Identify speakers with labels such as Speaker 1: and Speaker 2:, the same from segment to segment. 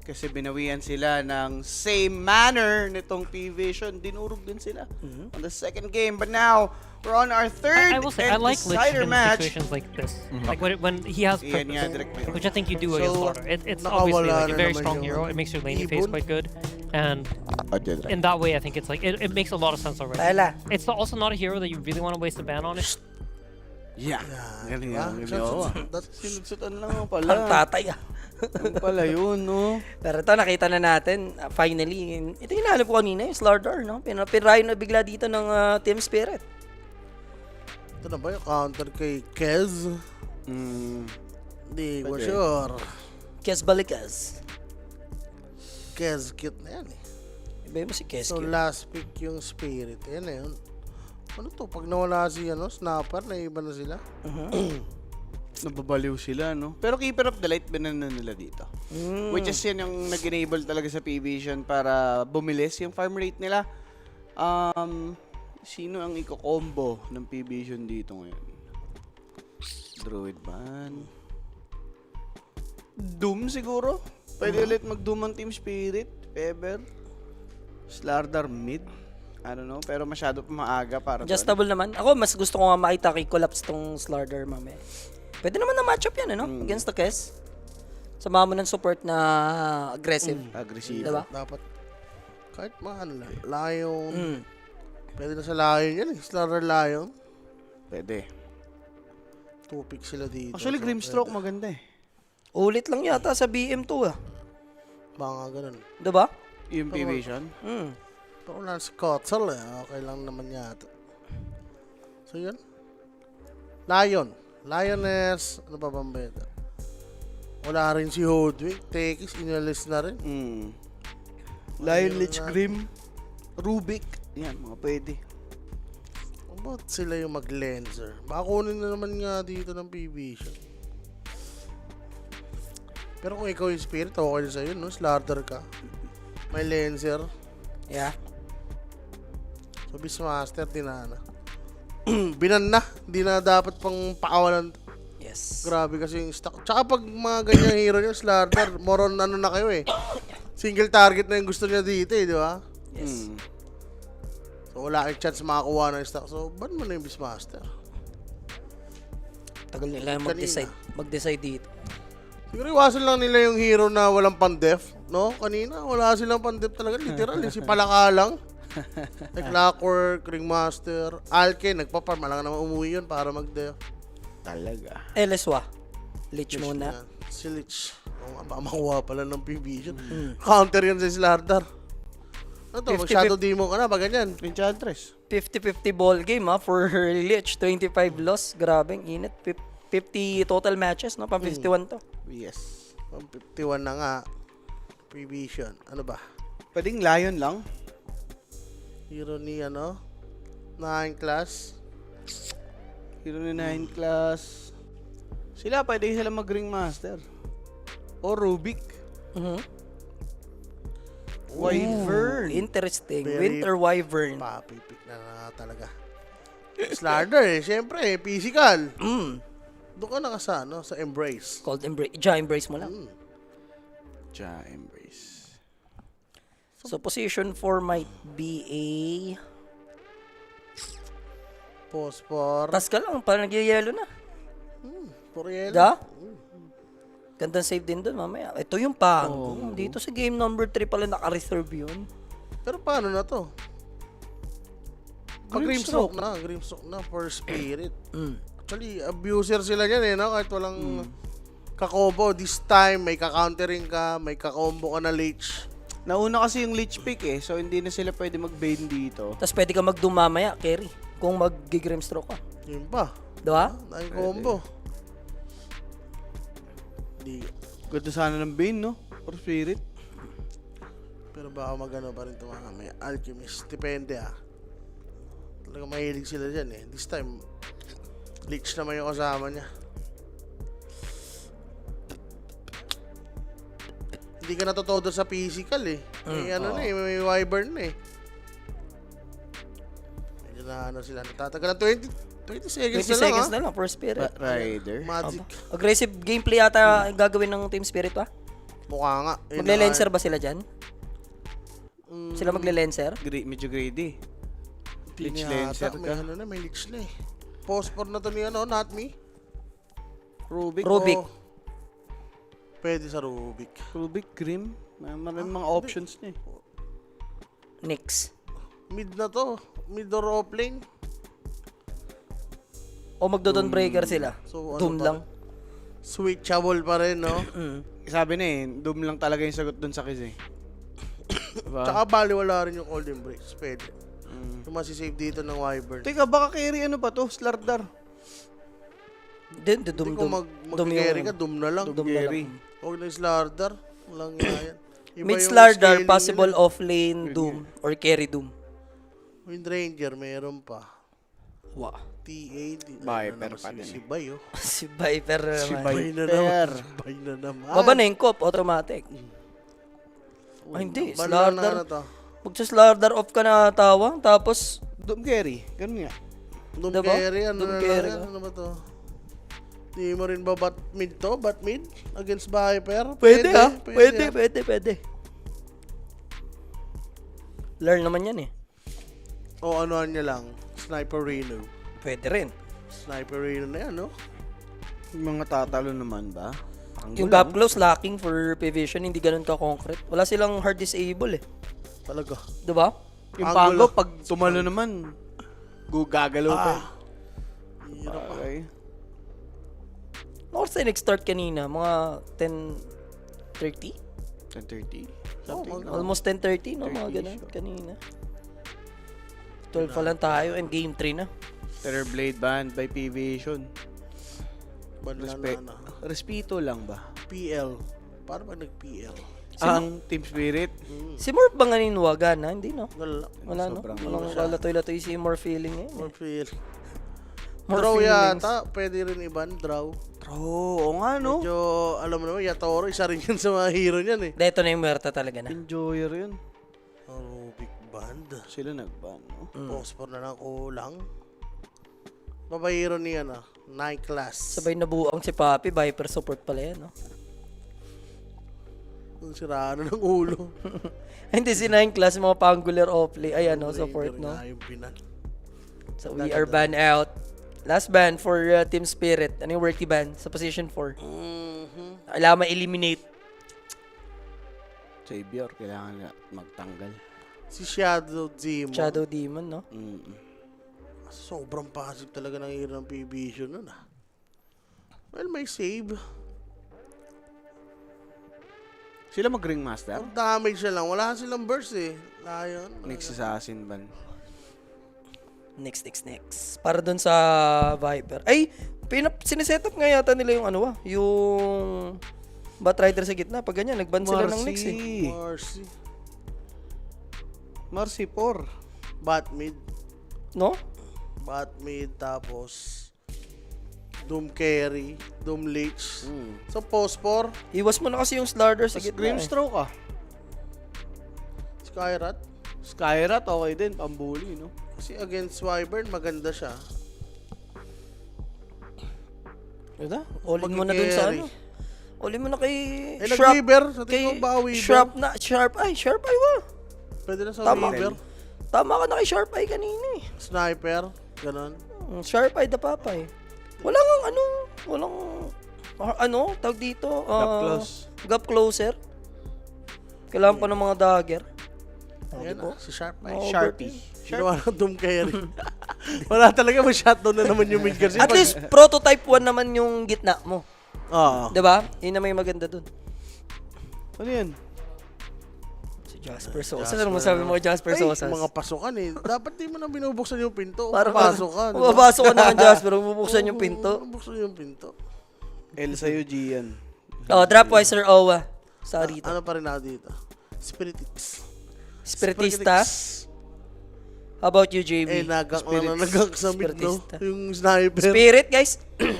Speaker 1: Kasi binawian sila ng same manner nitong P-Vision. Dinurog din sila on the second game. But now, we're on our third
Speaker 2: I will say, I
Speaker 1: and
Speaker 2: like Lich
Speaker 1: decider
Speaker 2: in
Speaker 1: match.
Speaker 2: situations like this. Like when he has
Speaker 1: Iyan
Speaker 2: purpose,
Speaker 1: nga, direct play.
Speaker 2: which I think you do against
Speaker 3: So,
Speaker 2: Slaughter. It's obviously
Speaker 3: nakawala
Speaker 2: like a
Speaker 3: na
Speaker 2: very
Speaker 3: naman
Speaker 2: strong
Speaker 3: yung
Speaker 2: hero. It makes your laning phase
Speaker 3: ibon.
Speaker 2: quite good. And in that way, I think it's like, it makes a lot of sense already.
Speaker 4: Tala.
Speaker 2: It's also not a hero that you really want to waste a ban on it.
Speaker 1: Yeah. Galing
Speaker 3: diba?
Speaker 1: nga, galing ako. Sinugsutan lang ako pala.
Speaker 4: Ang tatay ah.
Speaker 1: Yung pala yun, no?
Speaker 4: Pero ito, nakita na natin, finally, ito yung nahanap ko kanina, yung Slardar, no? Pinrayo na bigla dito ng Team Spirit.
Speaker 3: Ito na ba yung counter kay Kez? Hindi ko
Speaker 1: Pwede.
Speaker 3: sure.
Speaker 4: Kes Balikas.
Speaker 3: Kez, cute na yan eh.
Speaker 4: Iba mo si Kes.
Speaker 3: So last pick yung Spirit. Yan eh. Ano to? Pag nawala si Snapper, naiba na sila.
Speaker 1: Nababaliw sila, no? Pero Keeper of the Light, binana nila dito. Which is yan yung nag-enable talaga sa P-Vision para bumilis yung farm rate nila. Sino ang iko-combo ng P-Vision dito ngayon? Druid ban. Doom siguro? Pwede ulit mag-Doom ang Team Spirit, Feber. Slardar mid. I don't know, pero masyado pa maaga para doon.
Speaker 4: Adjustable naman. Ako, mas gusto ko nga makita kay collapse tong Slardar mamaya. Pwede naman na matchup yan, ano? Against the Kes. Samahan mo ng support na aggressive.
Speaker 1: Agresibo.
Speaker 4: Diba?
Speaker 3: Dapat kahit mga ano lang. Lion. Pwede na sa Lion yan eh. Slaughter Lion.
Speaker 1: Pwede.
Speaker 3: 2 picks sila dito.
Speaker 1: Actually,
Speaker 3: So,
Speaker 1: Grimstroke
Speaker 3: pwede.
Speaker 1: maganda eh.
Speaker 4: Ulit lang yata sa BM2 ah.
Speaker 3: Baka ganun.
Speaker 4: Diba?
Speaker 1: Yung P-Vision.
Speaker 3: Pero wala si Kotsal eh. Okay lang naman yata. So yun. Lion. Lioness. Ano pa bang beta? Wala rin si Hodwig. Tekis, inalis na rin.
Speaker 1: Lion, Lich, Grim, Rubik. Yan, mga pwede.
Speaker 3: Ba't sila yung mag-lenser? Baka kunin na naman nga dito ng P-Vision. Pero kung ikaw yung Spirit, okay na sa'yo, no? Slaughter ka. May lenser.
Speaker 4: Yeah.
Speaker 3: So, Beastmaster, dinana. Binan na. Hindi na dapat pang pakawalan.
Speaker 4: Yes.
Speaker 3: Grabe kasi yung stock. Tsaka pag mga ganyang hero nyo, Slaughter, more on ano na kayo eh. Single target na yung gusto niya dito eh, di ba?
Speaker 4: Yes.
Speaker 3: So, wala kang chance makakuha ng stock. So, ban mo na yung Beastmaster?
Speaker 4: Tagal nila mag-decide dito.
Speaker 3: Siguro iwasan lang nila yung hero na walang pan-def, no? Kanina, wala silang pan-def talaga. Literal, si Palaka lang. Like Clockwork, Ringmaster, Alke, nagpa-farm. Alam naman umuwi yun para mag-def.
Speaker 1: Talaga.
Speaker 4: Eleswa. Lich muna.
Speaker 3: Yan. Si Lich. Oo nga, baka makuha pala ng P-Vision. Counter yan sa Slardar. Ano to?
Speaker 4: 50-50.
Speaker 3: Mag-Shadow Demon ka na ba ganyan?
Speaker 1: Enchantress.
Speaker 4: 50-50 ball game for Lich. 25 loss. Grabe, ang init. 50 total matches, no? Pang 51 to.
Speaker 1: Yes.
Speaker 3: 51 na nga. P-Vision. Ano ba?
Speaker 1: Pwedeng Lion lang.
Speaker 3: Hero ni 9 class.
Speaker 1: Hero ni 9 class. Sila, pwede sila mag-Ring Master. O Rubik. Wyvern.
Speaker 4: Interesting.
Speaker 3: Very-
Speaker 4: Winter Wyvern.
Speaker 3: Papipik na talaga. Slardar eh. Siyempre eh. Physical. Doon ka na ka sa Embrace.
Speaker 4: Called Embrace. Embrace mo lang.
Speaker 1: Ja, Embrace.
Speaker 4: So, position 4 might be a...
Speaker 3: Pospor.
Speaker 4: Tas ka lang, parang nagyayelo na.
Speaker 3: Poriel.
Speaker 4: Da? Gandang save din doon mamaya. Ito yung pang. Dito sa game number 3 pala naka-reserve yun.
Speaker 3: Pero paano na to? Grimstroke na. Grimstroke na for Spirit. Actually, abuser sila yan eh, no? Kahit walang kakombo. This time, may ka-countering ka, may kakombo ka na Lich.
Speaker 1: Nauna kasi yung Lich pick eh, so hindi na sila pwede mag-bane dito.
Speaker 4: Tapos pwede ka mag-dumamaya, carry. Kung mag-grimstroke ka.
Speaker 3: Yun pa.
Speaker 4: Diba?
Speaker 3: Dahil combo. Di.
Speaker 1: Ganda sana ng Bane, no? For Spirit.
Speaker 3: Pero baka magano pa rin ito mga may Alchemist. Depende Talaga mahilig sila dyan eh. This time, Lich naman yung kasama niya. Hindi ka natutodo sa physical eh. May may Wyvern na eh. Medyo na sila. Natatagal ng 20 seconds
Speaker 4: 20
Speaker 3: na lang
Speaker 4: seconds na lang per spirit.
Speaker 1: Rider.
Speaker 3: Magic.
Speaker 4: Aggressive gameplay yata gagawin ng Team Spirit, ba?
Speaker 3: Mukha nga.
Speaker 4: Magle-lenser ba sila dyan? Sila magle-lenser?
Speaker 1: Medyo greedy. Glitch
Speaker 3: Lenser
Speaker 1: lenser
Speaker 3: may
Speaker 1: ka.
Speaker 3: ano na, may leech na eh. Phosphor na to ni ano, not me.
Speaker 1: Rubik.
Speaker 4: Rubik.
Speaker 3: Oo. Pwede sa Rubik.
Speaker 1: Rubik, Grim. Maraming mga options niya eh.
Speaker 4: Nyx.
Speaker 3: Mid na to. Mid or off lane.
Speaker 4: O magdodon breaker sila.
Speaker 3: So, ano
Speaker 4: Doom
Speaker 3: pa
Speaker 4: lang.
Speaker 3: Switchable pa rin, no?
Speaker 1: Sabi na eh, Doom lang talaga yung sagot dun sa kiss eh. Diba?
Speaker 3: Tsaka baliwala rin yung Golden Breaks. Pwede. Yung masisave dito ng Wyvern.
Speaker 1: Teka, baka carry ano pa to? Slardar.
Speaker 4: Doom,
Speaker 3: Hindi
Speaker 4: doom,
Speaker 3: kung mag-carry ka, Doom na lang.
Speaker 1: Doom carry.
Speaker 3: Huwag na yung Slardar. Walang yan. Iba
Speaker 4: Mid
Speaker 3: yung
Speaker 4: Slardar,
Speaker 3: scaling
Speaker 4: possible
Speaker 3: nila.
Speaker 4: off lane Doom or carry Doom.
Speaker 3: Wind Ranger, meron pa.
Speaker 4: Wow.
Speaker 3: T8.
Speaker 1: Viper pa din
Speaker 3: Si Bay, oh.
Speaker 4: Si Viper
Speaker 1: Si
Speaker 4: naman.
Speaker 3: Bay na
Speaker 1: Viper.
Speaker 3: naman. Si Bay na naman.
Speaker 4: Baba na yung cop, automatic. Ay, hindi.
Speaker 3: Ban na ano
Speaker 4: Slardar.
Speaker 3: to.
Speaker 4: Magsa-Slardar off ka na tawang, tapos
Speaker 1: Doom carry. Ganun nga.
Speaker 3: Doom
Speaker 4: Diba?
Speaker 3: carry, ano
Speaker 4: Doom
Speaker 3: na
Speaker 4: carry
Speaker 3: lang
Speaker 4: ka.
Speaker 3: yan? Ano ba to? Di mo rin ba bat mid to? Bat mid? Against Viper?
Speaker 4: pwede ha.
Speaker 3: Pwede.
Speaker 4: Pwede. Learn naman yan eh.
Speaker 3: O ano niya lang? Sniper Reno.
Speaker 4: Pwede rin.
Speaker 3: Sniper Reno na yan, no?
Speaker 1: Yung mga tatalo naman ba?
Speaker 4: Yung gap close lacking for P-Vision, hindi ganun ka-concrete. Wala silang hard disable eh.
Speaker 3: Talaga.
Speaker 4: Diba?
Speaker 1: Yung
Speaker 3: Angulo.
Speaker 1: Pango, pag tumalo naman, gagalaw pa.
Speaker 3: Hirap.
Speaker 1: Okay.
Speaker 4: Oras tayo nag-start kanina, mga 10:30?
Speaker 1: 10:30?
Speaker 3: Oh,
Speaker 4: Almost 10:30, no? Mga
Speaker 1: 30
Speaker 4: ganun,
Speaker 1: siya.
Speaker 4: kanina. 12 pa lang tayo and game 3 na.
Speaker 1: Terror Blade banned by P-Vision.
Speaker 3: Banla
Speaker 1: Respect.
Speaker 3: na.
Speaker 1: Respito lang ba?
Speaker 3: PL. Paano ba nag-PL?
Speaker 1: Ang Team Spirit?
Speaker 4: Si Morph ba nga ninwagan, ha? Hindi, no? Wala, no?
Speaker 1: Sobrang
Speaker 4: Walang kalatoy-latoy si Morph feeling eh.
Speaker 3: More feel.
Speaker 4: More
Speaker 3: Draw
Speaker 4: feelings.
Speaker 3: yata. Pwede rin iban. Draw.
Speaker 1: Oo nga no.
Speaker 3: Medyo, alam mo naman, Yatoro, isa rin yan sa mga hero niyan eh.
Speaker 4: Dito na yung muerta talaga na.
Speaker 1: Enjoyer yun.
Speaker 3: Oh, big band.
Speaker 1: Sila nag-ban, no?
Speaker 3: Phosphor na lang kulang. Babayero niya na. 9 class.
Speaker 4: Sabay nabuang si Papi, Viper support pala yan, no?
Speaker 3: Ang siraan na ng ulo.
Speaker 4: Hindi si 9 class, mga pangular offlay. Ay, ano,
Speaker 3: Ranger
Speaker 4: support, no?
Speaker 3: nga yung pinan.
Speaker 4: So, we are ban out. Last ban for Team Spirit. Ano yung worky ban sa position 4? Kailangan ma-eliminate.
Speaker 1: Savior, kailangan nga magtanggal.
Speaker 3: Si Shadow Demon.
Speaker 4: Shadow Demon, no?
Speaker 3: Sobrang passive talaga ng hero ng P-Vision nun ah. Well, may save.
Speaker 1: Sila mag-ring master?
Speaker 3: Ang damage na lang. Wala silang burst eh. Lion.
Speaker 1: Next assassin ban.
Speaker 4: Next. Para dun sa Viper. Ay, siniset up nga yata nila yung ano yung Batrider sa gitna. Pag ganyan, nagban sila ng Nyx eh.
Speaker 3: Marcy.
Speaker 1: Marcy 4.
Speaker 3: Bat mid.
Speaker 4: No?
Speaker 3: Bat mid tapos Doom carry. Doom leech. So Phosphor.
Speaker 4: Iwas mo na kasi yung Slardar sa
Speaker 1: Tapos
Speaker 4: gitna
Speaker 1: Grimstroke ah.
Speaker 3: Skyrat.
Speaker 1: Skyrat, okay din. Pambuli, no?
Speaker 3: Kasi against Wyvern, maganda siya.
Speaker 4: Diba? All-in mo na dun sa
Speaker 3: Mag-carry.
Speaker 4: ano. All-in mo na kay
Speaker 3: Eh, nag-Weaver. Sa tingin ko ba Weaver?
Speaker 4: Sharp Eye ba?
Speaker 3: Pwede na sa
Speaker 4: Tama.
Speaker 3: Weaver.
Speaker 4: Tama ka na kay Sharp Eye kanina eh.
Speaker 3: Sniper. Ganon.
Speaker 4: Sharp Eye the Papay. Wala nga tawag dito?
Speaker 1: Gap close.
Speaker 4: Gap closer. Kailangan pa ng mga dagger.
Speaker 3: Ayan
Speaker 4: diba?
Speaker 3: si Sharp Eye.
Speaker 4: Oo,
Speaker 1: Sharpie.
Speaker 3: Ginawa ng Doom carry. Wala talaga ma-shutdown na naman yung mid kasi.
Speaker 4: At least prototype 1 naman yung gitna mo.
Speaker 3: Oo.
Speaker 4: 'Di ba? Yun na may maganda dun.
Speaker 1: Ano yan?
Speaker 4: Si Jasper Sosa. Ano mo sabi mo kay Jasper
Speaker 3: Ay,
Speaker 4: Sosa?
Speaker 3: mga pasukan eh. Dapat di mo na binubuksan yung pinto.
Speaker 4: Para
Speaker 3: pasok ka. di ba?
Speaker 4: Mapapasok ka naman Jasper, bubuksan yung pinto.
Speaker 3: Bubuksan yung pinto.
Speaker 1: L sa'yo, Gian.
Speaker 4: Oh, Dropwise or Owa. Sa rito.
Speaker 3: Ano pa rin ako dito? Spiritix.
Speaker 4: Spiritista. How about you, JB?
Speaker 3: Eh, nagak sa mid, no?
Speaker 4: Spiritista.
Speaker 3: Yung sniper.
Speaker 4: Spirit, guys.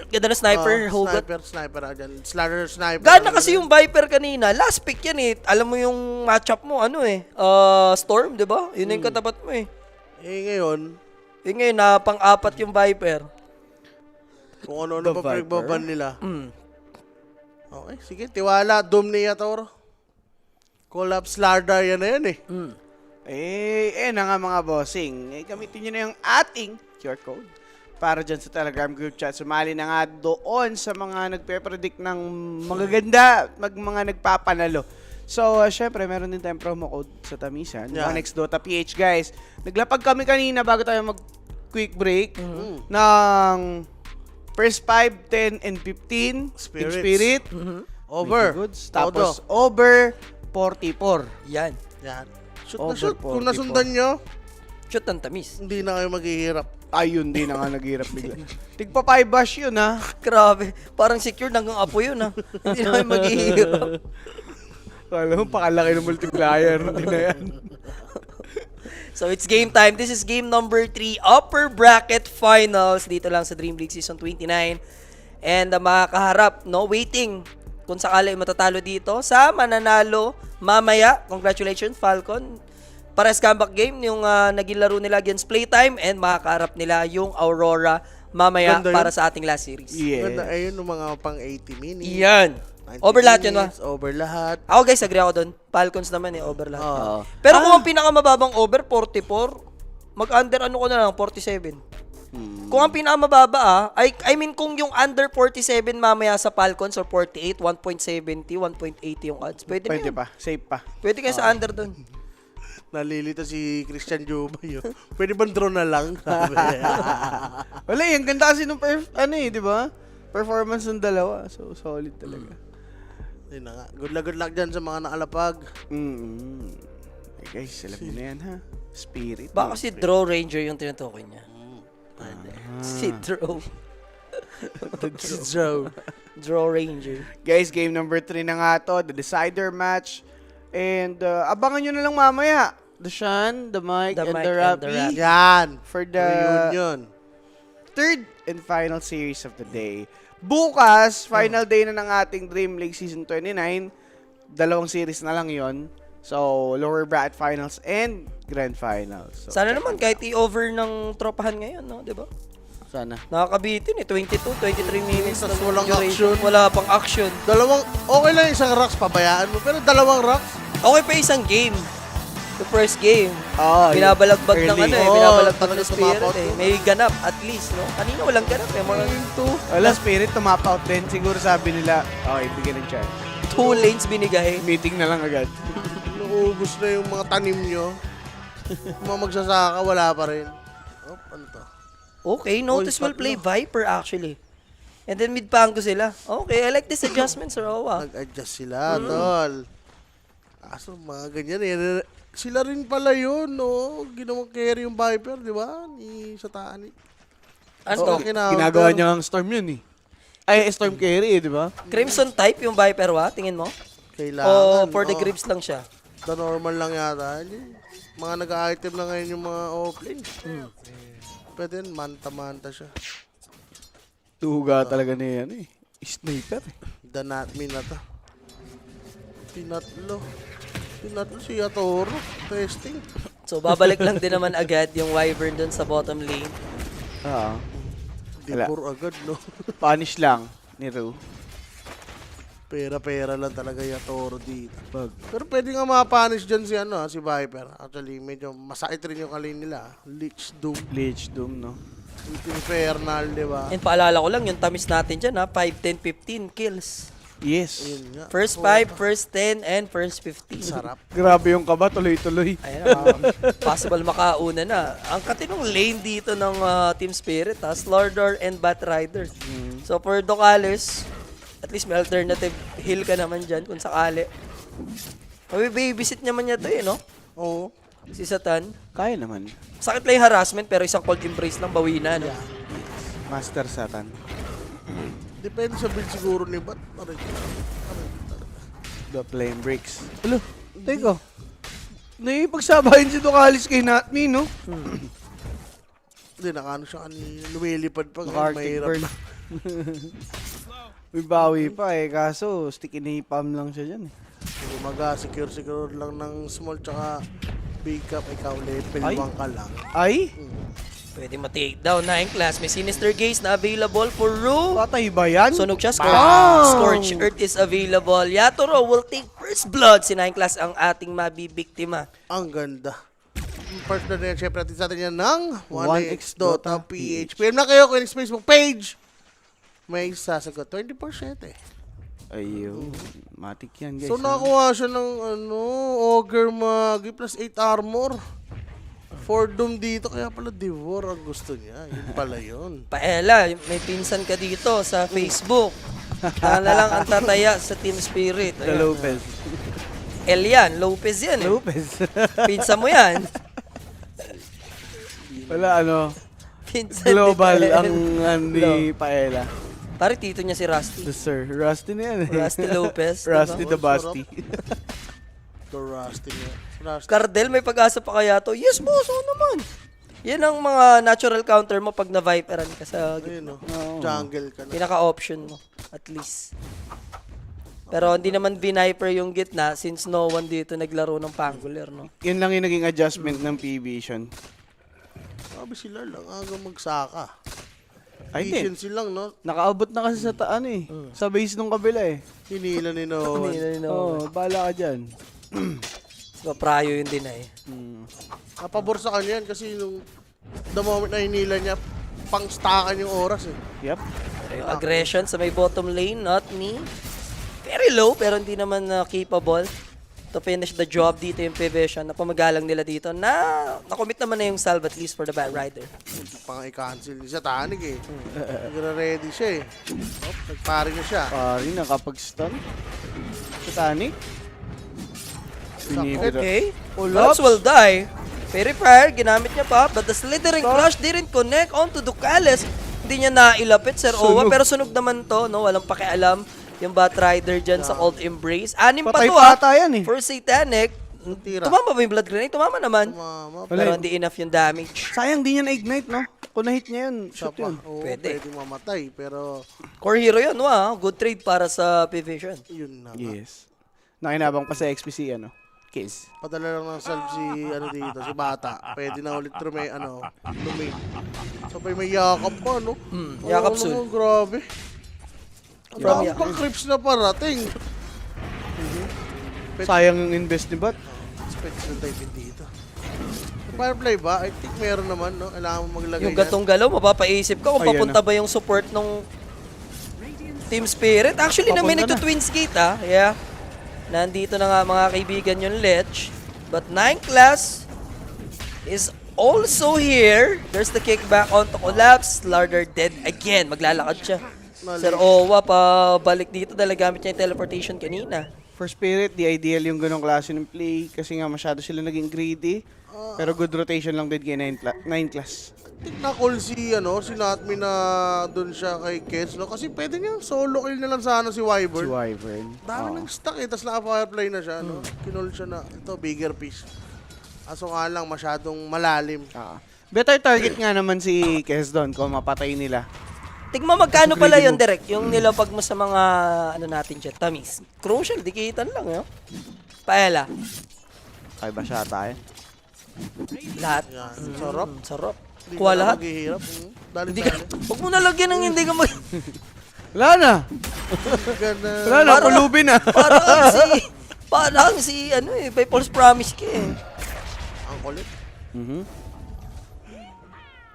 Speaker 4: Ganda na sniper, hugot.
Speaker 3: Sniper ako dyan. Slider, sniper.
Speaker 4: Gana kasi yung Viper kanina. Last pick yan eh. Alam mo yung matchup mo, Storm, di ba? Yun na yung katapat mo eh.
Speaker 3: Eh, ngayon,
Speaker 4: Ngayon, na pang-apat yung Viper.
Speaker 3: kung ano-ano
Speaker 1: The
Speaker 3: pa
Speaker 1: Viper?
Speaker 3: pinagbaban nila. Okay, sige. Tiwala. Doom ni Yatoro. Collapse Larda, yan na yan eh.
Speaker 1: Na nga mga bossing. Gamitin nyo na yung ating QR code para dyan sa Telegram group chat. Sumali na nga doon sa mga nagpe-predict ng magaganda, mga nagpapanalo. So, syempre, meron din tayong promo code sa Tamisan.
Speaker 3: Yeah.
Speaker 1: OneXDotaPH, guys. Naglapag kami kanina bago tayo mag-quick break ng first 5, 10, and 15. Team
Speaker 3: Spirits.
Speaker 1: Spirit.
Speaker 3: Over.
Speaker 1: Mighty Goods. Tapos, over 44.
Speaker 4: Yan.
Speaker 3: Yan. Shoot
Speaker 1: Over
Speaker 3: na shoot. Kung
Speaker 1: 44.
Speaker 3: nasundan nyo,
Speaker 4: Shoot ng tamis.
Speaker 3: hindi na kayo maghihirap.
Speaker 1: Ayun, di na nga naghirap bigla. Tigpa 5 bash yun, ha?
Speaker 4: Grabe. Parang secured hanggang apo yun, ha? Hindi na kayo maghihirap.
Speaker 1: Kala mo, pakalaki ng multiplier. Hindi na yan.
Speaker 4: So it's game time. This is game number 3, upper bracket finals dito lang sa Dream League Season 29. And makakaharap, no, waiting kung sakali matatalo dito sa mananalo mamaya. Congratulations, Falcon. Pares comeback game yung naging laro nila against Playtime, and makakaharap nila yung Aurora mamaya
Speaker 3: Ganda yun.
Speaker 4: para sa ating last series.
Speaker 3: Ganda,
Speaker 1: Yeah.
Speaker 3: ayun yung mga pang 80 minutes.
Speaker 4: Yan.
Speaker 3: 90
Speaker 4: Over lahat yun,
Speaker 3: minutes, Over lahat.
Speaker 4: Ako guys, agree ako doon. Falcons naman over lahat.
Speaker 3: Oo.
Speaker 4: Pero kung ang pinakamababang over, 44, mag-under ano ko na lang, 47. Kung ang pinakamababa I mean kung yung under 47 mamaya sa Falcons or 48, 1.70, 1.80 yung odds. Pwede,
Speaker 1: Pwede
Speaker 4: na yun.
Speaker 1: pa. Safe pa.
Speaker 4: Pwede kayo sa under doon.
Speaker 3: Nalilito si Christian Jubay. Pwede bang draw na lang? Sabi.
Speaker 1: Wala, yung ganda kasi nung di ba? Performance ng dalawa. So, solid talaga.
Speaker 3: Yun na nga. Good luck dyan sa mga nakalapag.
Speaker 1: Eh guys, alam mo na yan, ha? Spirit.
Speaker 4: Baka si Draw Ranger yung tinutukoy niya. Si Draw.
Speaker 3: Draw.
Speaker 4: Draw Ranger.
Speaker 1: Guys, game number 3 na nga to. The decider match. And abangan nyo na lang mamaya. The Shan, the Mike,
Speaker 4: The
Speaker 1: and
Speaker 4: Mike
Speaker 1: the
Speaker 4: and the
Speaker 1: Rappy.
Speaker 4: Rappy.
Speaker 3: Yan.
Speaker 1: For the
Speaker 3: Reunion.
Speaker 1: third and final series of the day. Bukas, final day na ng ating Dream League Season 29. Dalawang series na lang yon. So, lower bracket finals and grand finals. So,
Speaker 4: Sana naman kahit i-over ng tropahan ngayon, no? Di ba?
Speaker 1: sana.
Speaker 4: Nakakabitin 22, 23 minutes.
Speaker 3: Tas
Speaker 4: na
Speaker 3: walang
Speaker 4: duration.
Speaker 3: action.
Speaker 4: Wala pang action.
Speaker 3: Okay lang isang rocks, pabayaan mo. Pero dalawang rocks,
Speaker 4: Okay pa isang game. The first game.
Speaker 1: Oh,
Speaker 4: Binabalagbag ng
Speaker 1: early.
Speaker 4: binabalagbag
Speaker 3: talaga
Speaker 4: ng Spirit
Speaker 3: tumapaw to.
Speaker 4: May ganap at least, no? Kanina walang ganap Mga
Speaker 1: Wala, Spirit, tumap-out din. Siguro sabi nila, okay, bigyan ng chance.
Speaker 4: 2 lanes binigay.
Speaker 1: Meeting na lang agad.
Speaker 3: naubos na yung mga tanim nyo. Yung mga magsasaka, wala pa rin. Oh, ano to?
Speaker 4: Okay, notice will play Viper actually. And then mid-pango sila. Okay, I like this adjustment, Sir Owa.
Speaker 3: Nag-adjust sila, tol. Kaso mga ganyan eh. Sila rin pala yun, no? Ginawang carry yung Viper, di ba? Ni Satanic.
Speaker 4: Ano
Speaker 3: Oo,
Speaker 4: to?
Speaker 1: Ginagawa niya ang Storm yun eh. Ay, Storm Carry di ba?
Speaker 4: Crimson type yung Viper, wa? Tingin mo?
Speaker 3: Kailangan.
Speaker 4: O for the
Speaker 3: oo.
Speaker 4: grips lang siya?
Speaker 3: The normal lang yata. Mga nag-item na ngayon yung mga offlane. Pwede yun, manta-manta siya.
Speaker 1: Tuga talaga niya yan eh. Sniper eh.
Speaker 3: The not me na to. Pinatlo si Yatoro. Testing.
Speaker 4: So babalik lang din naman agad yung Wyvern dun sa bottom lane.
Speaker 1: Oo. Wala.
Speaker 3: Dipur agad, no?
Speaker 1: Punish lang ni Ru.
Speaker 3: Pera-pera lang talaga Yatoro dito. Pero pwede nga mapanish dyan si, si Viper. Actually, medyo masakit rin yung kalin nila. Lich Doom.
Speaker 1: Lich Doom, no?
Speaker 3: Infernal, di ba?
Speaker 4: And paalala ko lang, yung tamis natin dyan, 5, 10, 15 kills.
Speaker 1: Yes.
Speaker 3: Ayun nga.
Speaker 4: First 5, first 10, and first 15.
Speaker 3: Sarap.
Speaker 1: Grabe yung kaba, tuloy-tuloy.
Speaker 4: Ayan, possible makauna na. Ang katinong lane dito ng Team Spirit, Slardar and Batrider. So for Docales, at least may alternative heal ka naman dyan kung sakali. Babysit naman niya to no?
Speaker 3: Oo.
Speaker 4: Si Satan.
Speaker 1: Kaya naman.
Speaker 4: Sakit lang yung harassment pero isang cold embrace lang bawi na, no?
Speaker 1: Master Satan.
Speaker 3: Depende sa build siguro ni Bat.
Speaker 1: The flame breaks. Hello, teka. Naipagsabahin si Ducalis kay Natmi, no?
Speaker 3: Hindi, nakano siya kanina. Lumilipad pa.
Speaker 1: Naka-Arctic
Speaker 3: Mahirap
Speaker 1: burn.
Speaker 3: na.
Speaker 1: May bawi pa eh, kaso sticky napalm lang siya dyan eh.
Speaker 3: Kumaga, secure lang ng small tsaka big up. Ikaw, level
Speaker 1: Ay.
Speaker 3: 1 ka lang.
Speaker 1: Ay?
Speaker 4: Pwede ma-take down na yung class. May Sinister Gaze na available for Ru.
Speaker 1: Patay ba yan?
Speaker 4: Sunog siya.
Speaker 1: Wow!
Speaker 4: Scorch Earth is available. Yatoro will take First blood, si 9 class ang ating mabibiktima.
Speaker 3: Ang ganda. First blood na yan, syempre natin sa atin yan ng
Speaker 1: 1x.ph.
Speaker 3: 1x.ph. PM na kayo kung Facebook page. May sasagot. 20% eh.
Speaker 1: Ayun. Matik yan, guys.
Speaker 3: So,
Speaker 1: ha?
Speaker 3: nakakuha siya ng Ogre Magi plus 8 armor. 4 Doom dito, kaya pala Devour ang gusto niya. Yun pala yun.
Speaker 4: Paela, may pinsan ka dito sa Facebook. Kaya na lang ang tataya sa Team Spirit.
Speaker 1: The Lopez.
Speaker 4: Elian, Lopez yan eh.
Speaker 1: Lopez.
Speaker 4: Pinsan mo yan.
Speaker 1: Wala,
Speaker 4: Pinsan
Speaker 1: global
Speaker 4: ni
Speaker 1: ang ni Paela.
Speaker 4: Pare, tito niya si Rusty.
Speaker 1: The Sir. Rusty na yan eh.
Speaker 4: Rusty Lopez.
Speaker 1: Rusty
Speaker 4: diba?
Speaker 1: the Busty.
Speaker 3: The Rusty niya. Rusty.
Speaker 4: Cardel, may pag-asa pa kaya to? Yes, boss, oo naman. Yan ang mga natural counter mo pag na-viperan ka sa
Speaker 3: Ayun, no?
Speaker 1: Oo.
Speaker 3: Jungle ka na.
Speaker 4: pinaka-option mo. At least. Pero hindi naman biniper yung gitna since no one dito naglaro ng Pangular, no?
Speaker 1: Yun lang yung naging adjustment ng P-Vision.
Speaker 3: Sabi sila lang, aga magsaka.
Speaker 1: Ay, din.
Speaker 3: Efficiency lang, no?
Speaker 1: Nakaabot na kasi sa taan eh. Sa base nung kabila eh.
Speaker 3: Hinila ni Noah.
Speaker 1: Oo, bala ka dyan.
Speaker 4: So, prayo yun din eh.
Speaker 3: Napabor sa kanya yan kasi nung the moment na hinila niya, pang-stakan yung oras eh.
Speaker 1: Yep.
Speaker 4: Yung aggression sa may bottom lane, not me. Very low, pero hindi naman capable to finish the job dito yung P-Vision. Napamagalang nila dito na nakomit naman na yung salve at least for the Bad Rider.
Speaker 3: Pang i-cancel niya sa tanig eh. Nagre-ready siya eh. Oh, nagpari na siya.
Speaker 1: Pari, nakapag-stun. Satanic. Binibira.
Speaker 4: Okay.
Speaker 1: Ulops.
Speaker 4: Ulops will die. Fairy Fire, ginamit niya pa, but the Slithering Crush didn't connect onto Ducales. Hindi niya nailapit, Sir Owa,
Speaker 1: Sunog.
Speaker 4: pero sunog naman to, no? Walang pakialam yung Bat Rider dyan sa Cold Embrace. Anim pa
Speaker 1: Patay
Speaker 4: to,
Speaker 1: pa ata yan eh.
Speaker 4: For Satanic,
Speaker 3: Tira.
Speaker 4: tumama ba yung Blood Grenade? Tumama naman.
Speaker 3: Mama,
Speaker 1: Wala
Speaker 4: Pero
Speaker 1: eh.
Speaker 4: hindi enough yung damage.
Speaker 1: Sayang di niya na-ignite, no? Kung na-hit niya yun,
Speaker 3: siya
Speaker 1: shoot
Speaker 3: pa.
Speaker 1: yun.
Speaker 3: Oo,
Speaker 4: Pwede.
Speaker 3: pwede mamatay. Pero,
Speaker 4: Core hero yun, wa? Good trade para sa P-Vision.
Speaker 3: yun na nga.
Speaker 1: Yes. Nakinabang pa sa XPC, Kiss.
Speaker 3: Padala lang ng salve si, dito, si Bata. Pwede na ulit lumate. Sabay may yakap pa, no?
Speaker 4: yakap
Speaker 3: Oo
Speaker 4: soon.
Speaker 3: naman, grabe. Ang
Speaker 4: From
Speaker 3: dami
Speaker 4: yakap.
Speaker 3: pang creeps na parating.
Speaker 1: Sayang yung invest ni Bat.
Speaker 3: Expect na type in dito. Sa Firefly ba? I think meron naman, no? Kailangan mo maglagay
Speaker 4: Yung gatong galaw, mapapaisip ka kung
Speaker 1: Ayan
Speaker 4: papunta
Speaker 1: na.
Speaker 4: ba yung support ng Team Spirit. Actually, na
Speaker 1: Papunta
Speaker 4: minute to
Speaker 1: na.
Speaker 4: Twins Gate, Yeah. Nandito na nga mga kaibigan yung Ledge. But 9 class is also here. There's the kickback onto Collapse. Larder dead again. Maglalakad siya. Sir Owa, pabalik dito dahil gamit niya yung teleportation kanina.
Speaker 1: For Spirit, the ideal yung ganong klase ng play kasi nga masyado sila naging greedy. Pero good rotation lang din kay 9 class.
Speaker 3: I think na-call si Natmi na doon siya kay Keds, no? Kasi pwede niya solo kill na lang sana si
Speaker 1: Si
Speaker 3: Wyvern.
Speaker 1: Wyvern.
Speaker 3: Dami nang stuck eh, tapos naka-firefly na siya, no? Kinol siya na, ito, bigger piece. Aso nga lang, masyadong malalim.
Speaker 1: Better target nga naman si Kes doon kung mapatay nila.
Speaker 4: Tigma magkano pala
Speaker 1: Greedy
Speaker 4: yun,
Speaker 1: mo.
Speaker 4: Direk? Yung nilapag mo sa mga, natin dyan, tamis. Crucial, dikitan lang, Paela.
Speaker 1: Kaya ba siya tayo?
Speaker 4: Lahat.
Speaker 3: Yan, sarap.
Speaker 4: Sarap.
Speaker 3: Hindi
Speaker 4: Kuha
Speaker 3: ka na
Speaker 4: lahat.
Speaker 3: maghihirap. Dali
Speaker 4: Hindi ka, huwag mo nalagyan ng hindi ka mag...
Speaker 1: Wala na! Wala na,
Speaker 4: Parang-
Speaker 1: pulubi na!
Speaker 4: parang si, People's Promise ka
Speaker 3: Ang kulit.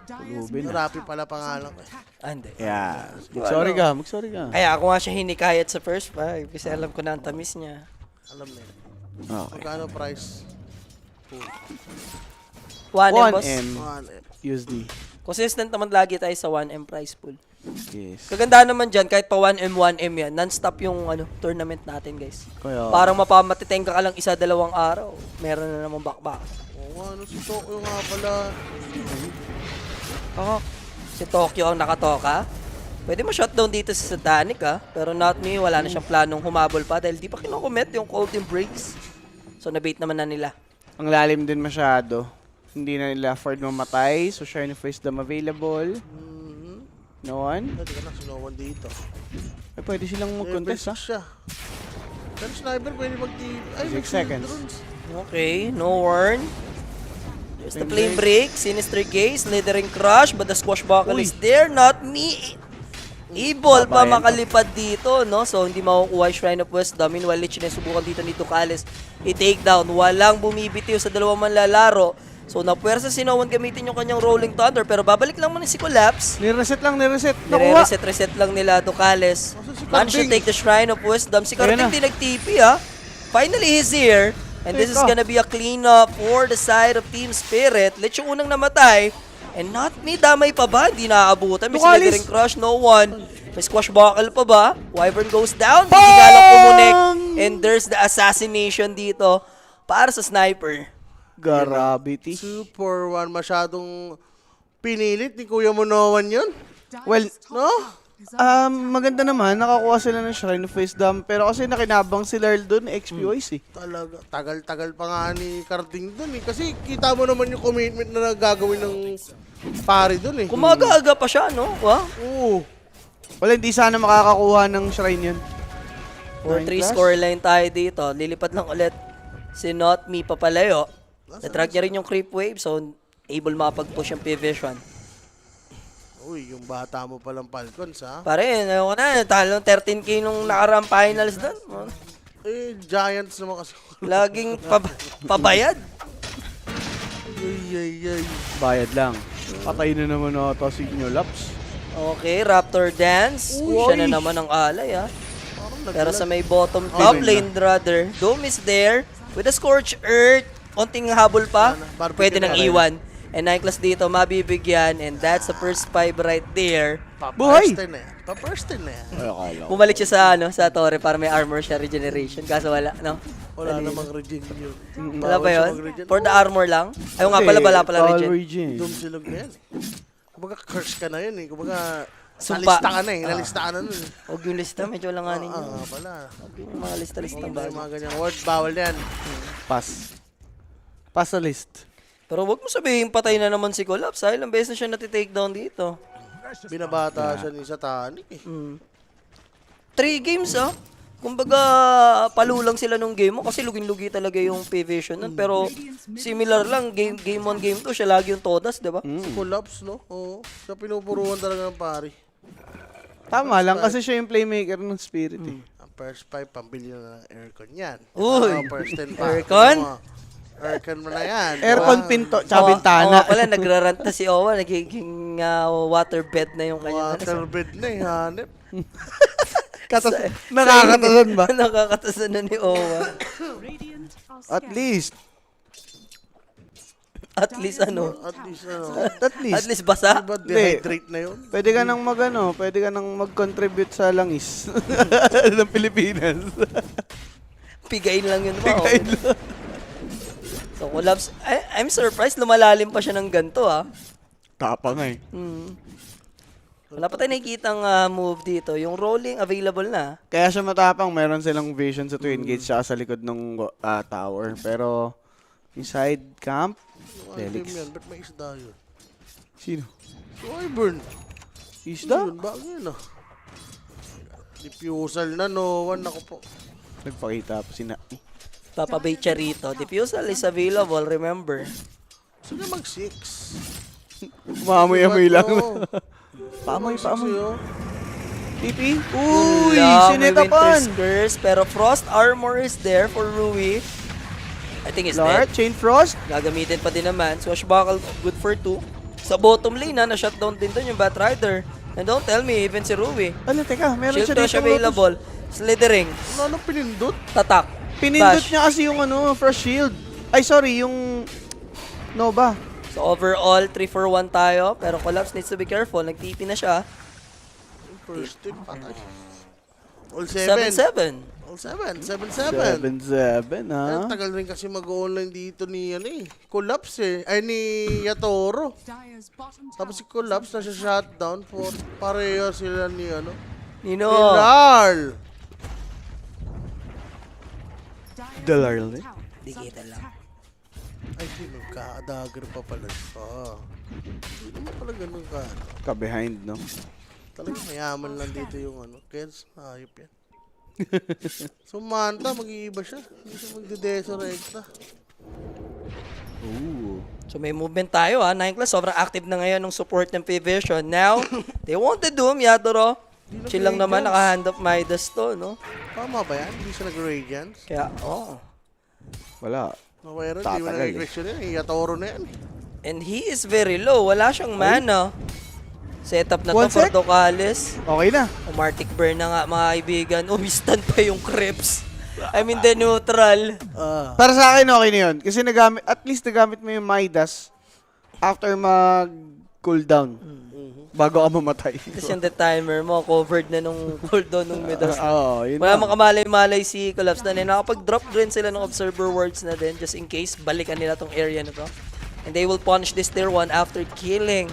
Speaker 1: Pulubi na.
Speaker 3: Rapi pala pangalan ko.
Speaker 4: Hindi.
Speaker 1: Yeah. Mag-sorry ka, mag-sorry ka.
Speaker 4: Kaya ako nga siya hinikayat sa first five kasi alam ko na ang tamis niya.
Speaker 3: Alam na yun.
Speaker 1: Okay.
Speaker 3: Magkano price?
Speaker 4: 1M, boss.
Speaker 1: 1M
Speaker 3: 1M.
Speaker 1: USD.
Speaker 4: Consistent naman lagi tayo sa 1M price pool.
Speaker 1: Yes.
Speaker 4: Kaganda naman dyan, kahit pa 1M, 1M yan, non-stop yung tournament natin, guys.
Speaker 1: Kaya,
Speaker 4: Parang mapamatitenga ka lang isa, dalawang araw. Meron na namang back-back.
Speaker 3: Oo, si Tokyo nga pala.
Speaker 4: Si Tokyo ang nakatoka. Pwede mo shutdown dito sa Satanic, pero not me, wala na siyang planong humabol pa dahil di pa kinukomment yung Cold Embrace. So, nabait naman na nila.
Speaker 1: ang lalim din masyado. Hindi na nila afford mamatay, so Shiny Wisdom available. No one?
Speaker 3: Pwede ka na, si no one dito.
Speaker 1: Ay, pwede silang mag-contest, ha?
Speaker 3: Level 6 siya. Pero sniper pwede mag-TV. Ay,
Speaker 1: 6
Speaker 3: may
Speaker 1: seconds.
Speaker 3: drones.
Speaker 4: Okay, no warn. There's the flame break, Sinister Gaze, Slithering Crush, but the Squashbuckle
Speaker 1: Uy.
Speaker 4: is there, not me. Evil pa
Speaker 1: Babayan to.
Speaker 4: makalipad dito, no? So, hindi makukuha yung Shrine of Wisdom. Meanwhile, Lich na subukan dito ni Ducales i-take down. Walang bumibitiw sa dalawang manlalaro. So, napuwersa si Nowan gamitin yung kanyang Rolling Thunder. Pero babalik lang muna si Collapse.
Speaker 1: Nireset lang, nireset. Nakuha.
Speaker 4: Nire-reset lang nila Ducales.
Speaker 3: Asan si
Speaker 4: Managed to
Speaker 3: Carding?
Speaker 4: take the Shrine of Wisdom. Si
Speaker 1: Ayan
Speaker 4: Carding
Speaker 1: na.
Speaker 4: din nag-TP, ha? Finally, he's here. And this is
Speaker 1: Teka.
Speaker 4: gonna be a cleanup for the side of Team Spirit. Lich yung unang namatay. And not me, damay pa ba? Hindi naaabutan. May
Speaker 1: Ducales.
Speaker 4: slithering crush, no one. May squash buckle pa ba? Wyvern goes down. Hindi nga lang kumunik. And there's the assassination dito para sa sniper.
Speaker 1: Gravity.
Speaker 3: 2 for 1. Masyadong pinilit ni Kuya Monowan yun.
Speaker 1: Well,
Speaker 3: No?
Speaker 1: maganda naman. Nakakuha sila ng Shrine of Wisdom. Pero kasi nakinabang si Lard dun, XPOIs eh.
Speaker 3: Talaga. Tagal-tagal pa nga ni Carding dun eh. Kasi kita mo naman yung commitment na gagawin ng pare dun eh.
Speaker 4: Kumaga-aga pa siya, no? Wow.
Speaker 3: Oo.
Speaker 1: Wala, hindi sana makakakuha ng Shrine yun.
Speaker 4: 4-3 scoreline tayo dito. Lilipat lang ulit si Not Me papalayo. Natrack niya rin yung creep wave, so able makapag-push yung P-Vision.
Speaker 3: Uy, yung bata mo palang Falcons ha.
Speaker 4: Pare, ayoko na. Talo 13K nung nakaraang finals doon.
Speaker 3: Eh, Giants naman kasi.
Speaker 4: Laging pabayad.
Speaker 3: Ay.
Speaker 1: Bayad lang. Patay na naman ata si Laps.
Speaker 4: Okay, Raptor Dance. Siya na naman ang alay, ha. Pero sa may bottom top lane, brother. Doom is there with a Scorch Earth. Konting habol pa. Pwede nang iwan. And Nicholas dito mabibigyan. And that's the first 5 right there.
Speaker 1: Buhay!
Speaker 3: Pa-first na yan.
Speaker 1: Ay, akala ko.
Speaker 4: Bumalik siya sa sa torre para may armor siya regeneration. Kaso wala, no?
Speaker 3: Wala namang regen yun.
Speaker 4: Wala ba
Speaker 3: Bawal siya
Speaker 4: yun?
Speaker 3: mag-regen.
Speaker 4: For the armor lang? Ayaw nga pala, wala pala regen.
Speaker 3: Doom silog na yan. Kumbaga curse ka na yun eh. Kumbaga
Speaker 4: Sumpa.
Speaker 3: nalista ka na eh. Nalista ka na nun eh.
Speaker 4: Huwag yung lista, medyo langanin nyo.
Speaker 3: Pala.
Speaker 4: Huwag yung mga lista-listang
Speaker 3: Yung
Speaker 4: bago.
Speaker 3: mga ganyang word, bawal yan.
Speaker 1: Pass. Pass sa list.
Speaker 4: Pero huwag mo sabihin patay na naman si Collapse. Ilang beses na siya natitake down dito.
Speaker 3: Binabata siya ni Satanic eh.
Speaker 4: 3 games, ah. Kumbaga, palulang sila nung game mo kasi luging-lugi talaga yung P-Vision nun. Pero similar lang, game 1, game 2, siya lagi yung todas, di ba?
Speaker 3: Collapse, no? Oo. Siya pinupuruan talaga ng pari.
Speaker 1: Tama lang kasi siya yung playmaker ng Spirit eh.
Speaker 3: Ang first 5, pambili na ng aircon yan.
Speaker 4: Uy!
Speaker 3: First 10 pa.
Speaker 4: Aircon?
Speaker 3: Aircon mo na yan.
Speaker 1: Aircon pinto, tsaka
Speaker 4: Oo,
Speaker 1: bintana.
Speaker 4: oo pala, nagrarant na si Owa, nagiging waterbed na yung kanyang
Speaker 3: Waterbed na eh, hanep.
Speaker 1: Nakakatasan ba?
Speaker 4: Nakakatasan na ni Owa.
Speaker 1: At least.
Speaker 4: At least ano?
Speaker 3: At least, ano.
Speaker 1: At least.
Speaker 4: At least basa?
Speaker 3: Diba dehydrate na yun?
Speaker 1: Pwede ka nang pwede ka nang mag-contribute sa langis ng Pilipinas.
Speaker 4: Pigain lang yun ba? So, Collapse, I'm surprised lumalalim pa siya ng ganito, ah.
Speaker 1: Tapang eh.
Speaker 4: Wala pa tayo nakikitang move dito. Yung rolling available na.
Speaker 1: Kaya siya matapang, meron silang vision sa Twin Gates tsaka sa likod ng tower. Pero, inside camp,
Speaker 3: Ano
Speaker 1: Felix.
Speaker 3: yan? Ba't may isda yun?
Speaker 1: Sino?
Speaker 3: Wyvern.
Speaker 1: Isda?
Speaker 3: Yun, bago yun ah. Diffusal na, no one. Ako po.
Speaker 1: Nagpakita pa sina.
Speaker 4: Papabay siya rito. Diffusal is available, remember.
Speaker 3: Sige mag-6.
Speaker 1: Umamoy-amoy lang.
Speaker 3: Oo.
Speaker 1: Paamoy, paamoy.
Speaker 3: Sa'yo.
Speaker 1: Pipi? Uy!
Speaker 4: Wala, may
Speaker 1: Sinetapan!
Speaker 4: Winter's Curse, pero Frost Armor is there for Rui. I think it's
Speaker 1: Lord,
Speaker 4: dead.
Speaker 1: Chain Frost?
Speaker 4: Gagamitin pa din naman. Swashbuckle, good for 2. Sa bottom lane, na-shutdown din doon yung Batrider. And don't tell me, even si Rui.
Speaker 1: Ano, teka, meron
Speaker 4: Shield
Speaker 1: siya
Speaker 4: dash
Speaker 1: dito.
Speaker 4: available. Slithering.
Speaker 3: Ano pinindot?
Speaker 4: Tatak.
Speaker 1: Pinindot
Speaker 4: Bash.
Speaker 1: niya kasi yung Frost Shield. Ay, sorry, yung Nova.
Speaker 4: So overall, 3 for 1 tayo. Pero Collapse needs to be careful. Nag-TP na siya.
Speaker 3: First tip, patay. All 7.
Speaker 4: 7-7.
Speaker 3: All 7. 7-7.
Speaker 1: 7-7, ha?
Speaker 3: Tagal rin kasi mag-online dito ni Collapse eh. Ay, ni Yatoro. Tapos si Collapse na siya shutdown for pareho sila ni
Speaker 4: Nino.
Speaker 3: Lal.
Speaker 1: Dalarl eh.
Speaker 4: Di kita lang.
Speaker 3: Ay, nagka-dagger pa pala siya. Hindi naman pala ganun ka.
Speaker 1: Ka-behind, no?
Speaker 3: Talagang mayaman lang dito yung Keds, hayop yan. So, Manta, mag-iiba siya. Hindi siya magde-desurrecta.
Speaker 1: Ooh.
Speaker 4: So may movement tayo ha. Nicholas, sobrang active na ngayon ng support ng P-Vision. Now, they want the Doom, Yatoro. Chill lang naman, naka-hand up Midas to, no?
Speaker 3: Tama ba yan? Hindi siya nag-radiance?
Speaker 4: Kaya, oh.
Speaker 1: Wala.
Speaker 3: No, pero hindi mo
Speaker 1: Tatagal eh.
Speaker 3: nag-question yan. Iyatoro na yan.
Speaker 4: And he is very low. Wala siyang mana. Setup na to
Speaker 1: One
Speaker 4: for
Speaker 1: sec.
Speaker 4: Docales.
Speaker 1: Okay na.
Speaker 4: Umartic burn na nga, mga kaibigan. Umistan pa yung Crips. I mean, the neutral.
Speaker 1: Para sa akin, okay na yun. Kasi at least nagamit mo yung Midas after mag-cooldown. Bago ka mamatay.
Speaker 4: Tapos yung the timer mo, covered na nung cooldown nung Midas.
Speaker 1: Oo, yun
Speaker 4: Wala
Speaker 1: na.
Speaker 4: makamalay-malay si Collapse na. Nakapag-drop rin sila ng Observer Wards na din just in case balikan nila tong area na to. And they will punish this tier 1 after killing.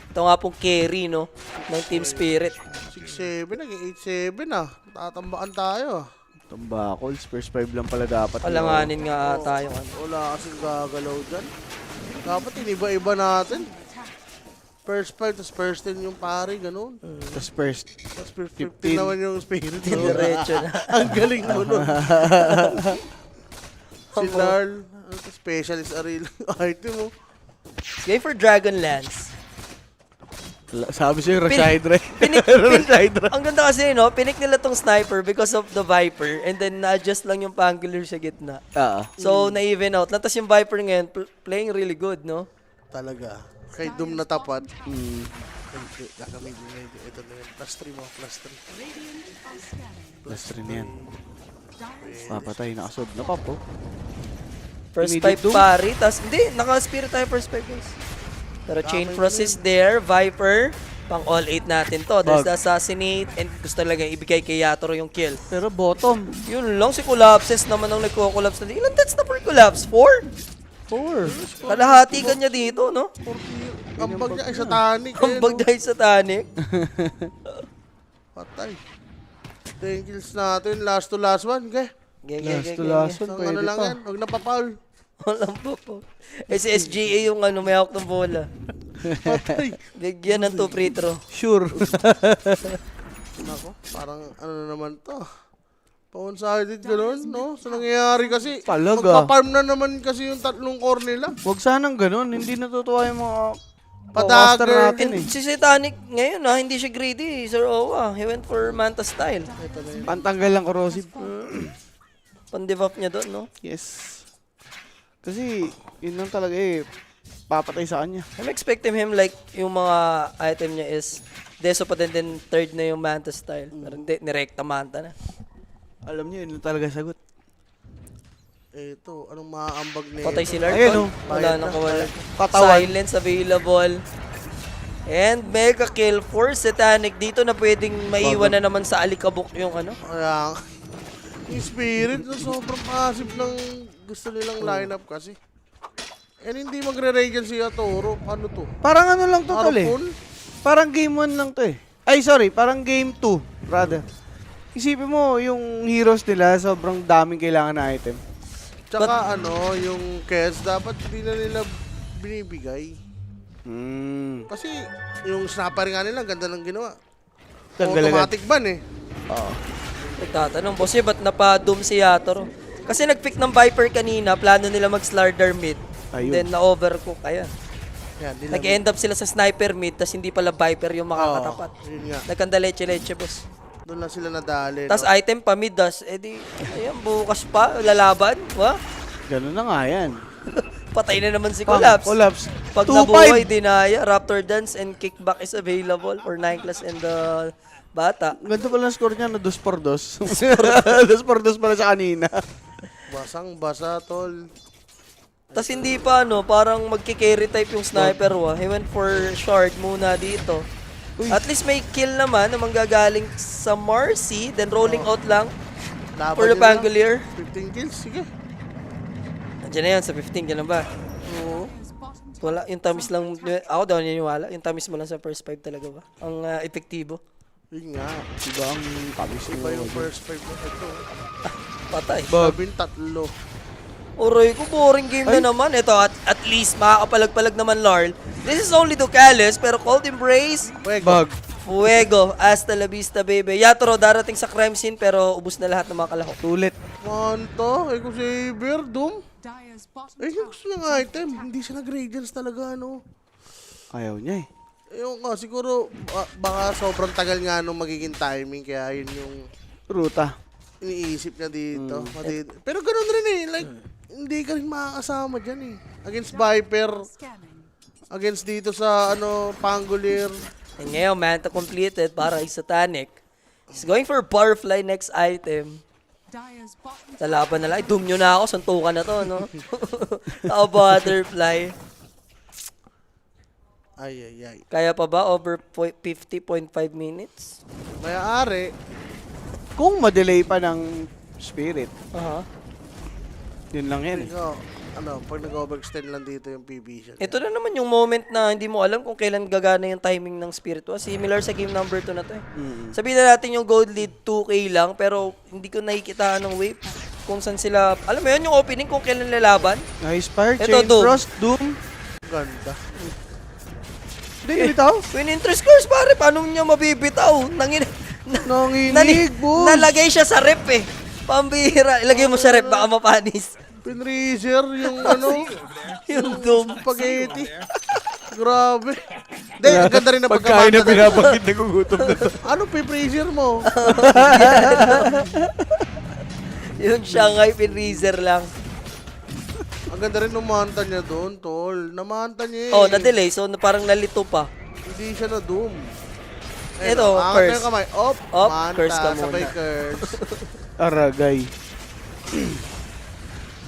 Speaker 4: Ito nga pong carry, no? Ng Team Spirit.
Speaker 3: 6-7, naging 8-7 ah. Tatambakan tayo.
Speaker 1: Tambacols, first 5 lang pala dapat.
Speaker 4: Alanganin nga tayo.
Speaker 3: Wala kasing gagalaw dyan. Dapat iniba-iba natin. First 5, tapos first 10 yung pare, ganun.
Speaker 1: Tapos first.
Speaker 3: Tapos 15
Speaker 1: 15
Speaker 3: naman yung spirit.
Speaker 4: Diretso na.
Speaker 3: Ang galing mo nun. Si Larl, specialist aril item mo.
Speaker 4: Game for Dragonlance.
Speaker 1: Sabi siya yung Rashydra.
Speaker 4: Pinik,
Speaker 1: Rashydra.
Speaker 4: ang ganda kasi, no? Pinik nila tong sniper because of the Viper and then na-adjust lang yung Pangolin sa gitna. So, na-even out. Tapos yung Viper ngayon, playing really good, no?
Speaker 3: Talaga. Kay Doom na tapat. Gagamitin niya ito na yun. Plus 3 mo, plus 3.
Speaker 1: Plus 3 na yan. Papatay, nakasod na pa po.
Speaker 4: First
Speaker 1: Immediate
Speaker 4: 5
Speaker 1: doom?
Speaker 4: pari. Tapos, hindi, naka-spirit tayo first 5, guys. Pero Chain Frost is there. Viper. Pang all 8 natin to. There's the Assassinate. And gusto talaga ibigay kay Yatoro yung kill.
Speaker 1: Pero bottom.
Speaker 4: Yun lang, si Collapses naman ang nagko-collapse na. Ilan deaths na per collapse? 4?
Speaker 1: 4.
Speaker 4: Kalahati ka niya dito, no?
Speaker 3: Ang bag niya ay satanic.
Speaker 4: Ang bag dahil sa Tanic.
Speaker 3: Patay. 10 kills natin. Last to last one. Okay.
Speaker 1: Last to last one,
Speaker 3: Isang
Speaker 1: pwede
Speaker 3: ano lang
Speaker 1: pa.
Speaker 3: yan. Huwag napapaul.
Speaker 4: Walang po. Eh, si SGA yung ano, may hawak ng bola.
Speaker 3: Patay.
Speaker 4: Bigyan ng 2 free throw.
Speaker 1: Sure.
Speaker 3: Nako, parang ano na naman to. Pa-one-sided ganun, no? So nangyayari kasi,
Speaker 1: Talaga.
Speaker 3: magpa-farm na naman kasi yung tatlong core nila.
Speaker 1: Huwag sanang ganun. Hindi natutuwa yung mga
Speaker 3: Padagger.
Speaker 1: caster natin eh.
Speaker 4: Si Titanic ngayon hindi siya greedy, Sir Owa. He went for Manta style.
Speaker 1: Pantanggal lang corrosive.
Speaker 4: Pan-debuff niya doon, no?
Speaker 1: Yes. Kasi, yun lang talaga eh. Papatay sa kanya.
Speaker 4: I'm expecting him like, yung mga item niya is Deso pa din third na yung Manta style. Pero hindi, nirekta Manta na.
Speaker 1: Alam niyo, yun lang talaga sagot.
Speaker 3: Eto, anong maaambag nito?
Speaker 4: Patay si Lark.
Speaker 1: Ayun, oh.
Speaker 4: Wala na kawala.
Speaker 1: Katawan.
Speaker 4: Silence available. And mega kill for Satanic. Dito na pwedeng maiwan na naman sa alikabok yung ano.
Speaker 3: Kaya, yung spirit na sobrang passive ng gusto nilang lineup kasi. And hindi magre-regen si Yatoro. Ano to?
Speaker 1: Parang ano lang to tol eh.
Speaker 3: Harpoon?
Speaker 1: Parang game 1 lang to eh. Ay, sorry. Parang game 2, rather. Isipin mo, yung heroes nila, sobrang daming kailangan na item.
Speaker 3: Tsaka ano, yung Kez, dapat hindi na nila binibigay. Kasi yung snapper nga nila, ganda ng ginawa.
Speaker 1: Tanggal agad.
Speaker 3: Automatic ban eh.
Speaker 1: Oo.
Speaker 4: Nagtatanong, boss, ba't napa-doom si Yatoro? Kasi nag-pick ng Viper kanina, plano nila mag-Slardar mid.
Speaker 1: Ayun.
Speaker 4: Then na-overcook, ayan.
Speaker 3: Yan, nila.
Speaker 4: Nag-end up sila sa sniper mid, tas hindi pala Viper yung makakatapat.
Speaker 3: Yun nga.
Speaker 4: Nagkandaleche-leche, boss.
Speaker 3: Doon lang sila nadali.
Speaker 4: Tas item pa mid, das, edi, ayan, bukas pa, lalaban, wa?
Speaker 1: Ganun na nga yan.
Speaker 4: Patay na naman si Collapse.
Speaker 1: Collapse.
Speaker 4: Pag
Speaker 1: 2-5.
Speaker 4: nabuhay, dinaya, Raptor Dance and Kickback is available for 9 class and the bata.
Speaker 1: Ganda pala ang score niya na 2-2. 2-2 pala sa kanina.
Speaker 3: Basang-basa, tol.
Speaker 4: Tas hindi pa, no, parang magki-carry type yung sniper, wa? He went for shard muna dito. At least may kill naman na manggagaling sa Marcy, then rolling out lang
Speaker 3: Laban
Speaker 4: for the
Speaker 3: nila.
Speaker 4: Pangolier.
Speaker 3: 15 kills, sige.
Speaker 4: Nandiyan na yan sa 15, ganun ba?
Speaker 3: Oo.
Speaker 4: Wala, yung tamis lang, ako daw naniniwala, yung tamis mo lang sa first 5 talaga ba? Ang epektibo.
Speaker 3: Yun nga.
Speaker 1: Diba ang tamis
Speaker 3: Iba yung first 5 na ito.
Speaker 4: Patay.
Speaker 3: Sabing tatlo.
Speaker 4: Uray ko, boring game na naman. Ito, at least, makakapalag-palag naman Larl. This is only Docales, pero Cold Embrace,
Speaker 1: Bug.
Speaker 4: Fuego, hasta la vista, baby. Yatoro, darating sa crime scene, pero ubus na lahat ng mga kalahok.
Speaker 1: Tulit.
Speaker 3: Manto, Eco Saber, Doom. Yung gusto niyang item. Hindi siya nag-radiance talaga, ano.
Speaker 1: Ayaw niya eh.
Speaker 3: Yung siguro baka sobrang tagal nga nung magiging timing kaya yun yung
Speaker 1: Ruta.
Speaker 3: iniisip niya dito. Pero ganun rin eh. Like, hindi ka rin makakasama dyan eh. Against Viper. Against dito sa Pangolier.
Speaker 4: And ngayon, Manta completed para kay Satanic. He's going for Barfly next item. Sa laban na lang. Ay, doom nyo na ako. Suntukan na to, no? Ako Butterfly.
Speaker 3: Ay.
Speaker 4: Kaya pa ba over 50.5 minutes?
Speaker 3: May-ari.
Speaker 1: Kung madelay pa ng Spirit,
Speaker 4: Aha.
Speaker 1: yun lang yan.
Speaker 3: Ikaw, pag nag-overextend lang dito yung PB siya.
Speaker 4: Ito na naman yung moment na hindi mo alam kung kailan gagana yung timing ng Spiritua. Similar sa game number 2 na to eh. Sabihin na natin yung gold lead 2K lang, pero hindi ko nakikita ng wave kung saan sila, alam mo yun yung opening kung kailan lalaban.
Speaker 1: Nice Fire,
Speaker 4: Ito,
Speaker 1: Chain
Speaker 4: Doom.
Speaker 1: Frost, Doom.
Speaker 3: Ganda.
Speaker 1: Hindi bitaw.
Speaker 4: Win interest scores pare, paano niya mabibitaw?
Speaker 1: Nanginig, boss.
Speaker 4: Nalagay siya sa rep eh. Pambihira. Ilagay mo sa rep, baka mapanis.
Speaker 3: Pinreaser yung
Speaker 4: Yung doom.
Speaker 3: spaghetti. Grabe. Hindi, ang ganda rin na
Speaker 1: Pagkain na
Speaker 3: pagkabata.
Speaker 1: pinapakit, nagugutom na to.
Speaker 3: Ano pinreaser mo?
Speaker 4: Yung Shanghai pinreaser lang.
Speaker 3: Ang ganda rin ng manta niya doon, tol. Namanta niya eh.
Speaker 4: Oh, na-delay. So, parang nalito pa.
Speaker 3: Hindi siya na doom.
Speaker 4: Ito,
Speaker 3: angat
Speaker 4: curse.
Speaker 3: na yung kamay. Op,
Speaker 4: Op,
Speaker 3: manta,
Speaker 4: curse ka muna.
Speaker 3: sabay curse.
Speaker 1: Aragay.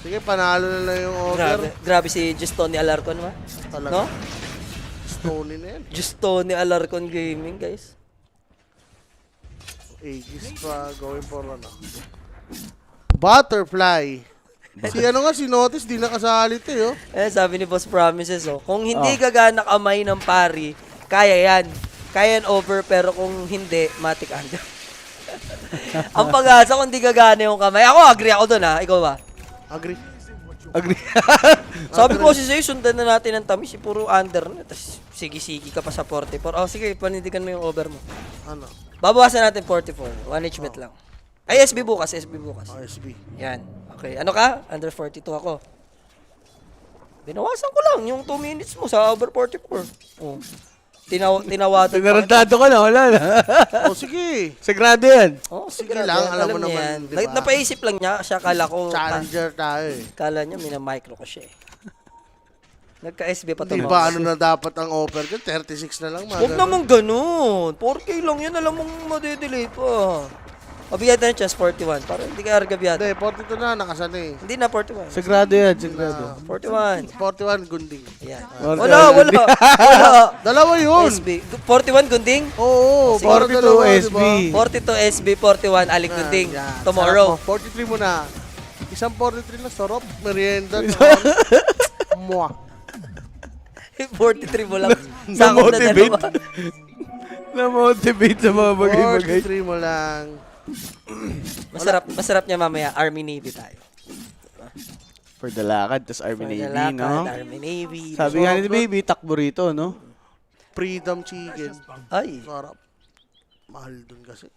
Speaker 3: Sige, panalo na lang yung
Speaker 4: Grabe.
Speaker 3: over.
Speaker 4: Grabe si Justoni Alarcon, ma.
Speaker 3: Talaga.
Speaker 4: No?
Speaker 3: Stony na yan.
Speaker 4: Justoni Alarcon Gaming, guys.
Speaker 3: Aegis pa, going for Butterfly. Si Notice, di nakasali ito eh, oh.
Speaker 4: Eh, sabi ni Boss Promises, oh. Kung hindi gagana kamay ng pari, kaya yan. Kaya yan over, pero kung hindi, matik under. Ang pag-asa kung hindi gagana yung kamay. Ako, agree ako dun, ha. Ikaw ba?
Speaker 3: Agree.
Speaker 1: Agree.
Speaker 4: Sabi ko si sa'yo, sundan na natin ang tamis. Puro under na. Tapos, sige-sige ka pa sa 44. Oh, sige, panindigan mo yung over mo.
Speaker 3: Ano?
Speaker 4: Babawasan natin 44. 1 each bet lang. Ay, SB bukas, SB bukas.
Speaker 3: OSB.
Speaker 4: Yan. Okay. Ano ka? Under 42 ako. Binawasan ko lang yung 2 minutes mo sa over 44. Oh. Tinawadan
Speaker 1: Tinarantado ka na, wala na.
Speaker 3: Oh, sige.
Speaker 1: Sagrado yan.
Speaker 4: Oh,
Speaker 3: Sige
Speaker 4: sigurado.
Speaker 3: lang, alam mo
Speaker 4: niya
Speaker 3: naman,
Speaker 4: yan.
Speaker 3: di ba?
Speaker 4: Napaisip lang niya. Siya kala ko.
Speaker 3: Challenger tayo eh.
Speaker 4: Kala niya, minamicro ko siya eh. Nagka-SB pa to.
Speaker 3: Di ba ano na dapat ang offer ko? 36 na lang.
Speaker 4: Huwag naman ganun. 4K lang yan. Alam mong madedelay pa. Mabiyad na yung chance 41. Para hindi ka argabiyad.
Speaker 3: Hindi, 42 na, nakasana eh.
Speaker 4: Hindi na 41.
Speaker 1: Sagrado yan, sagrado.
Speaker 4: 41.
Speaker 3: 41, gunding.
Speaker 4: Ayan.
Speaker 1: Wala.
Speaker 4: Wala.
Speaker 3: Dalawa yun!
Speaker 4: SB. 41 Gunding.
Speaker 3: Oo,
Speaker 1: 42
Speaker 3: dalawa,
Speaker 1: SB.
Speaker 3: diba?
Speaker 4: 42 SB, 41 Alik Gunding.
Speaker 3: Yan.
Speaker 4: Tomorrow.
Speaker 3: Sarap mo. 43 mo na. Isang 43 na, sarap. Merienda. Mwah.
Speaker 4: 43 mo lang. Sakop na
Speaker 1: Na-motivate.
Speaker 4: dalawa.
Speaker 1: Na-motivate sa mga bagay-bagay.
Speaker 3: 43 mo lang.
Speaker 4: Masarap niya mamaya. Army Navy tayo.
Speaker 1: For the lakad, tas Army Navy,
Speaker 4: Lakad,
Speaker 1: no?
Speaker 4: Army Navy.
Speaker 1: Sabi nga ni Baby, takbo rito, no?
Speaker 3: Freedom chicken.
Speaker 4: Ay.
Speaker 3: Sarap. Mahal dun kasi.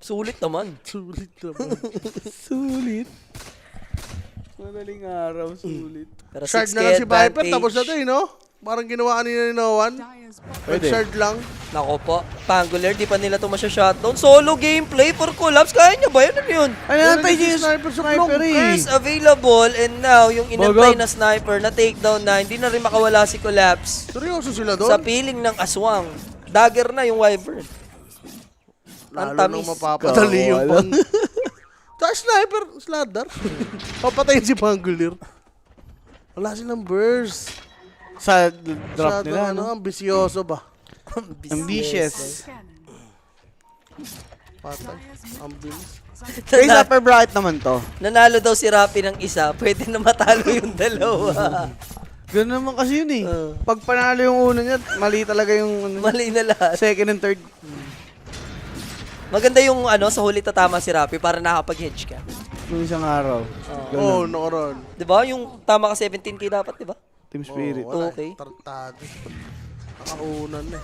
Speaker 4: Sulit naman.
Speaker 3: Sulit naman.
Speaker 1: Sulit. Madaling araw, sulit.
Speaker 4: Pero
Speaker 3: Shard
Speaker 4: 6K
Speaker 3: na lang si Viper,
Speaker 4: advantage.
Speaker 3: tapos na to eh, no? Parang ginawa kanina ni Noan.
Speaker 1: Pwede.
Speaker 3: Shard lang.
Speaker 4: Nako po. Pangular, di pa nila ito masya-shutdown. Solo gameplay for collapse. Kaya niya ba? Yan ano yun?
Speaker 1: Ano nantay niyo yung
Speaker 3: Sniper sa
Speaker 1: sniper
Speaker 3: blog,
Speaker 1: eh?
Speaker 4: Curse available and now yung inantay
Speaker 1: Bagag.
Speaker 4: na sniper na takedown na hindi na rin makawala si Collapse.
Speaker 3: Seryoso sila
Speaker 4: Sa
Speaker 3: doon?
Speaker 4: piling ng aswang. Dagger na yung Wyvern. Ang
Speaker 3: Lalo
Speaker 4: tamis.
Speaker 3: nang mapapadali yung
Speaker 1: Wala.
Speaker 3: pang... Tapos sniper, sladder. Papatayin si Pangulir. Wala silang burst.
Speaker 1: Sa drop
Speaker 3: Masyado,
Speaker 1: nila, no?
Speaker 3: ambisyoso ba?
Speaker 1: Ambitious.
Speaker 3: Patay. Ambilis.
Speaker 1: Kaya sa upper bracket naman to.
Speaker 4: Nanalo daw si Rapi ng isa, pwede na matalo yung dalawa.
Speaker 1: Ganun naman kasi yun eh. Pag panalo yung una niya, mali talaga yung ano,
Speaker 4: Mali na lahat.
Speaker 1: second and third.
Speaker 4: Maganda yung sa huli tatama si Rapi para nakapag-hedge ka.
Speaker 1: Nung isang araw.
Speaker 3: Oo, oh, nakoron.
Speaker 4: 'Di ba? Yung tama ka 17k dapat, 'di ba?
Speaker 1: Team Spirit.
Speaker 3: Wala,
Speaker 4: Okay.
Speaker 3: Tartado. Nakaunan na.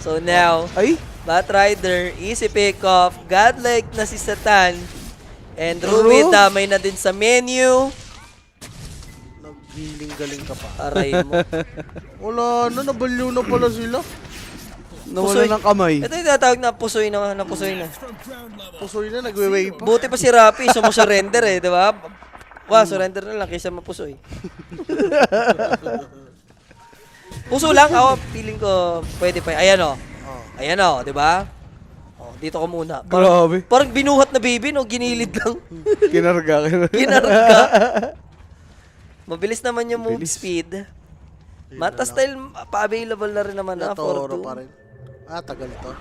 Speaker 4: So now,
Speaker 1: Ay!
Speaker 4: Batrider, easy pick off, godlike na si Satan, and Ruby damay na din sa menu.
Speaker 3: Galing ka pa.
Speaker 4: Aray mo.
Speaker 3: Wala na, nabaliw na pala sila.
Speaker 1: Nawala ng kamay.
Speaker 4: Ito yung tinatawag na pusoy na.
Speaker 3: Pusoy na, nagwe-wave pa.
Speaker 4: Buti pa si Rapi, surrender eh, di ba? Surrender na lang kaysa mapusoy. Puso lang, ako, feeling ko, pwede pa. Ayan o. Ayan o, di ba? Oh, dito ka muna.
Speaker 1: Grabe.
Speaker 4: Parang binuhat na baby, no? Ginilid lang.
Speaker 1: Kinarga.
Speaker 4: Kinarga. Mabilis naman yung move speed. Mata style, pa-available na rin naman na.
Speaker 3: Toro pa rin. Tagal to.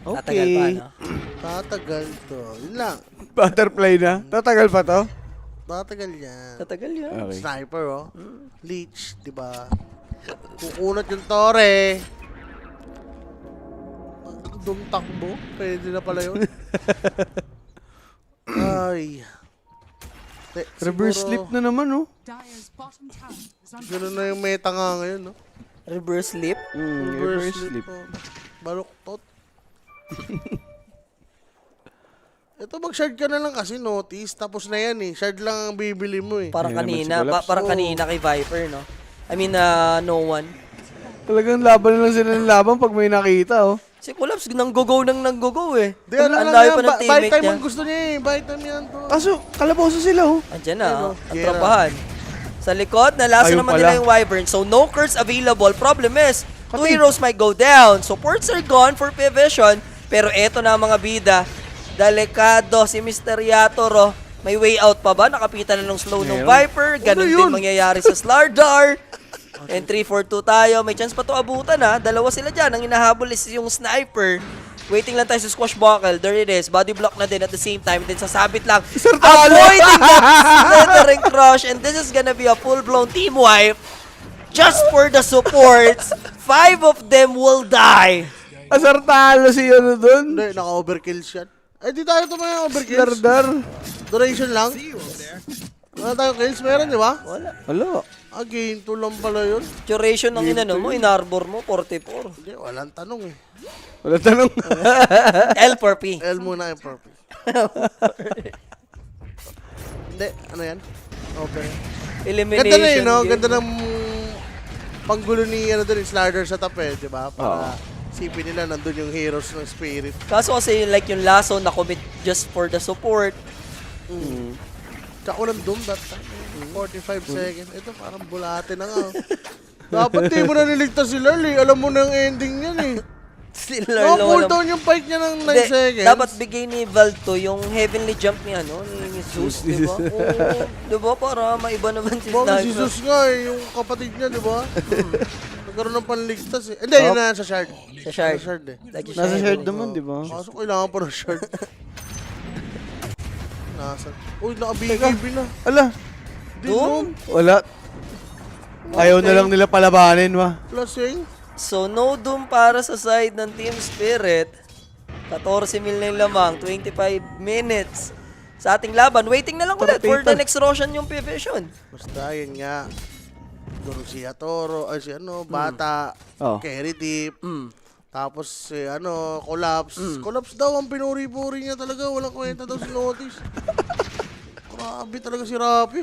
Speaker 4: Tatagal pa,
Speaker 1: Okay.
Speaker 4: no?
Speaker 3: Tatagal to. Yun lang.
Speaker 1: Butterfly na. Tatagal pa to?
Speaker 3: Tatagal yan.
Speaker 4: Tatagal yan.
Speaker 1: Okay.
Speaker 3: Sniper, oh. Leech, di ba? Kukunat yung tore. Takbo. Pwede na pala yun. Ay.
Speaker 1: Reverse slip na naman, oh.
Speaker 3: Ganun na yung meta nga ngayon, no?
Speaker 4: Reverse lip.
Speaker 1: Reverse slip.
Speaker 3: Oh. Baluktot. Ito mag-shard ka na lang kasi notice. Tapos na yan eh. Shard lang ang bibili mo eh.
Speaker 4: Parang
Speaker 1: Ayan naman
Speaker 4: kanina.
Speaker 1: si Collapse.
Speaker 4: Parang kanina kay Viper, no? I mean, no one.
Speaker 1: Talagang laban na lang sila ng laban pag may nakita, oh.
Speaker 4: Si Collapse, nanggogo eh.
Speaker 3: Di, ano
Speaker 4: Ang
Speaker 3: lang
Speaker 4: layo
Speaker 3: yan.
Speaker 4: pa ng
Speaker 3: Buy
Speaker 4: teammate
Speaker 3: time
Speaker 4: niya.
Speaker 3: ang gusto niya eh. Buy time yan to.
Speaker 1: Kaso, kalaboso sila, oh.
Speaker 4: Andyan na,
Speaker 3: Ayun,
Speaker 4: oh.
Speaker 3: oh.
Speaker 4: Ang
Speaker 3: Yeah.
Speaker 4: tropahan. Sa likod, nalaso
Speaker 1: Ayun
Speaker 4: naman
Speaker 1: pala.
Speaker 4: nila yung Wyvern. So, no curse available. Problem is, 2 heroes might go down. Supports are gone for P-Vision. Pero eto na mga bida. Delikado si Mr. Yatoro. May way out pa ba? Nakapitan na ng slow ng
Speaker 1: Meron.
Speaker 4: Viper. Ganun
Speaker 3: Ano
Speaker 4: din
Speaker 3: yun?
Speaker 4: mangyayari sa Slardar. And 3-4-2 tayo. May chance pa to abutan ha. Dalawa sila dyan. Ang inahabol is yung sniper. Waiting lang tayo sa squashbuckle. There it is. Body block na din at the same time. Then sasabit lang. Avoiding the slithering crush. And this is gonna be a full-blown team wipe. Just for the supports. 5 of them will die.
Speaker 1: Asar talo si ano dun.
Speaker 3: Hindi, naka-overkill shot. Eh, di tayo tumayo overkills.
Speaker 1: Dardar.
Speaker 3: Duration lang. Wala tayong kills. Meron, di ba?
Speaker 4: Wala.
Speaker 1: Alo.
Speaker 3: Again, 2 lang pala yun.
Speaker 4: Duration ng inano mo, inarbor mo, 44.
Speaker 3: Hindi, walang tanong eh.
Speaker 1: Wala tanong.
Speaker 4: L for P.
Speaker 3: L muna yung purple. Hindi, ano yan? Okay.
Speaker 4: Elimination.
Speaker 3: Ganda na yun, no?
Speaker 4: game.
Speaker 3: Ganda ng panggulo ni ano dun, Slardar sa tape, di ba? Para sipin nila nandun yung heroes ng spirit.
Speaker 4: Kaso kasi like yung lasso na commit just for the support.
Speaker 3: Tsaka walang doom that time. 45 seconds. Ito parang bulate na nga. Dapat di mo na niligtas si Lurley. Alam mo na yung ending niyan eh.
Speaker 4: Sila
Speaker 3: Cooldown yung fight niya ng 9 seconds.
Speaker 4: Dapat bigay ni Valto yung heavenly jump ni ano, ni Zeus, di ba? Oo, di ba? Para maiba naman si
Speaker 3: Bakit si
Speaker 4: Sniper.
Speaker 3: Zeus nga eh, yung kapatid niya, di ba? Nagkaroon ng panligtas eh. Hindi, yun na sa shard.
Speaker 4: Sa shard.
Speaker 3: Sa shard eh.
Speaker 4: Like
Speaker 1: Nasa shirt naman, di ba?
Speaker 3: Kaso kailangan pa ng shard. Nasa. Uy, naka-BKB na.
Speaker 1: Ala.
Speaker 4: Doom?
Speaker 1: Wala. Ayaw na lang nila palabanin, wa.
Speaker 3: Lasing.
Speaker 4: So, no doom para sa side ng Team Spirit. 14 mil na yung lamang, 25 minutes sa ating laban. Waiting na lang ulit for the next Roshan yung P-Vision.
Speaker 3: Basta, yun nga. Duro si Yatoro, ay si ano, Bata,
Speaker 1: Oh.
Speaker 3: Carry Tip. Tapos si ano, Collapse. Collapse daw ang pinuri-puri niya talaga. Walang kwenta daw si Notice. Grabe talaga si Rapi.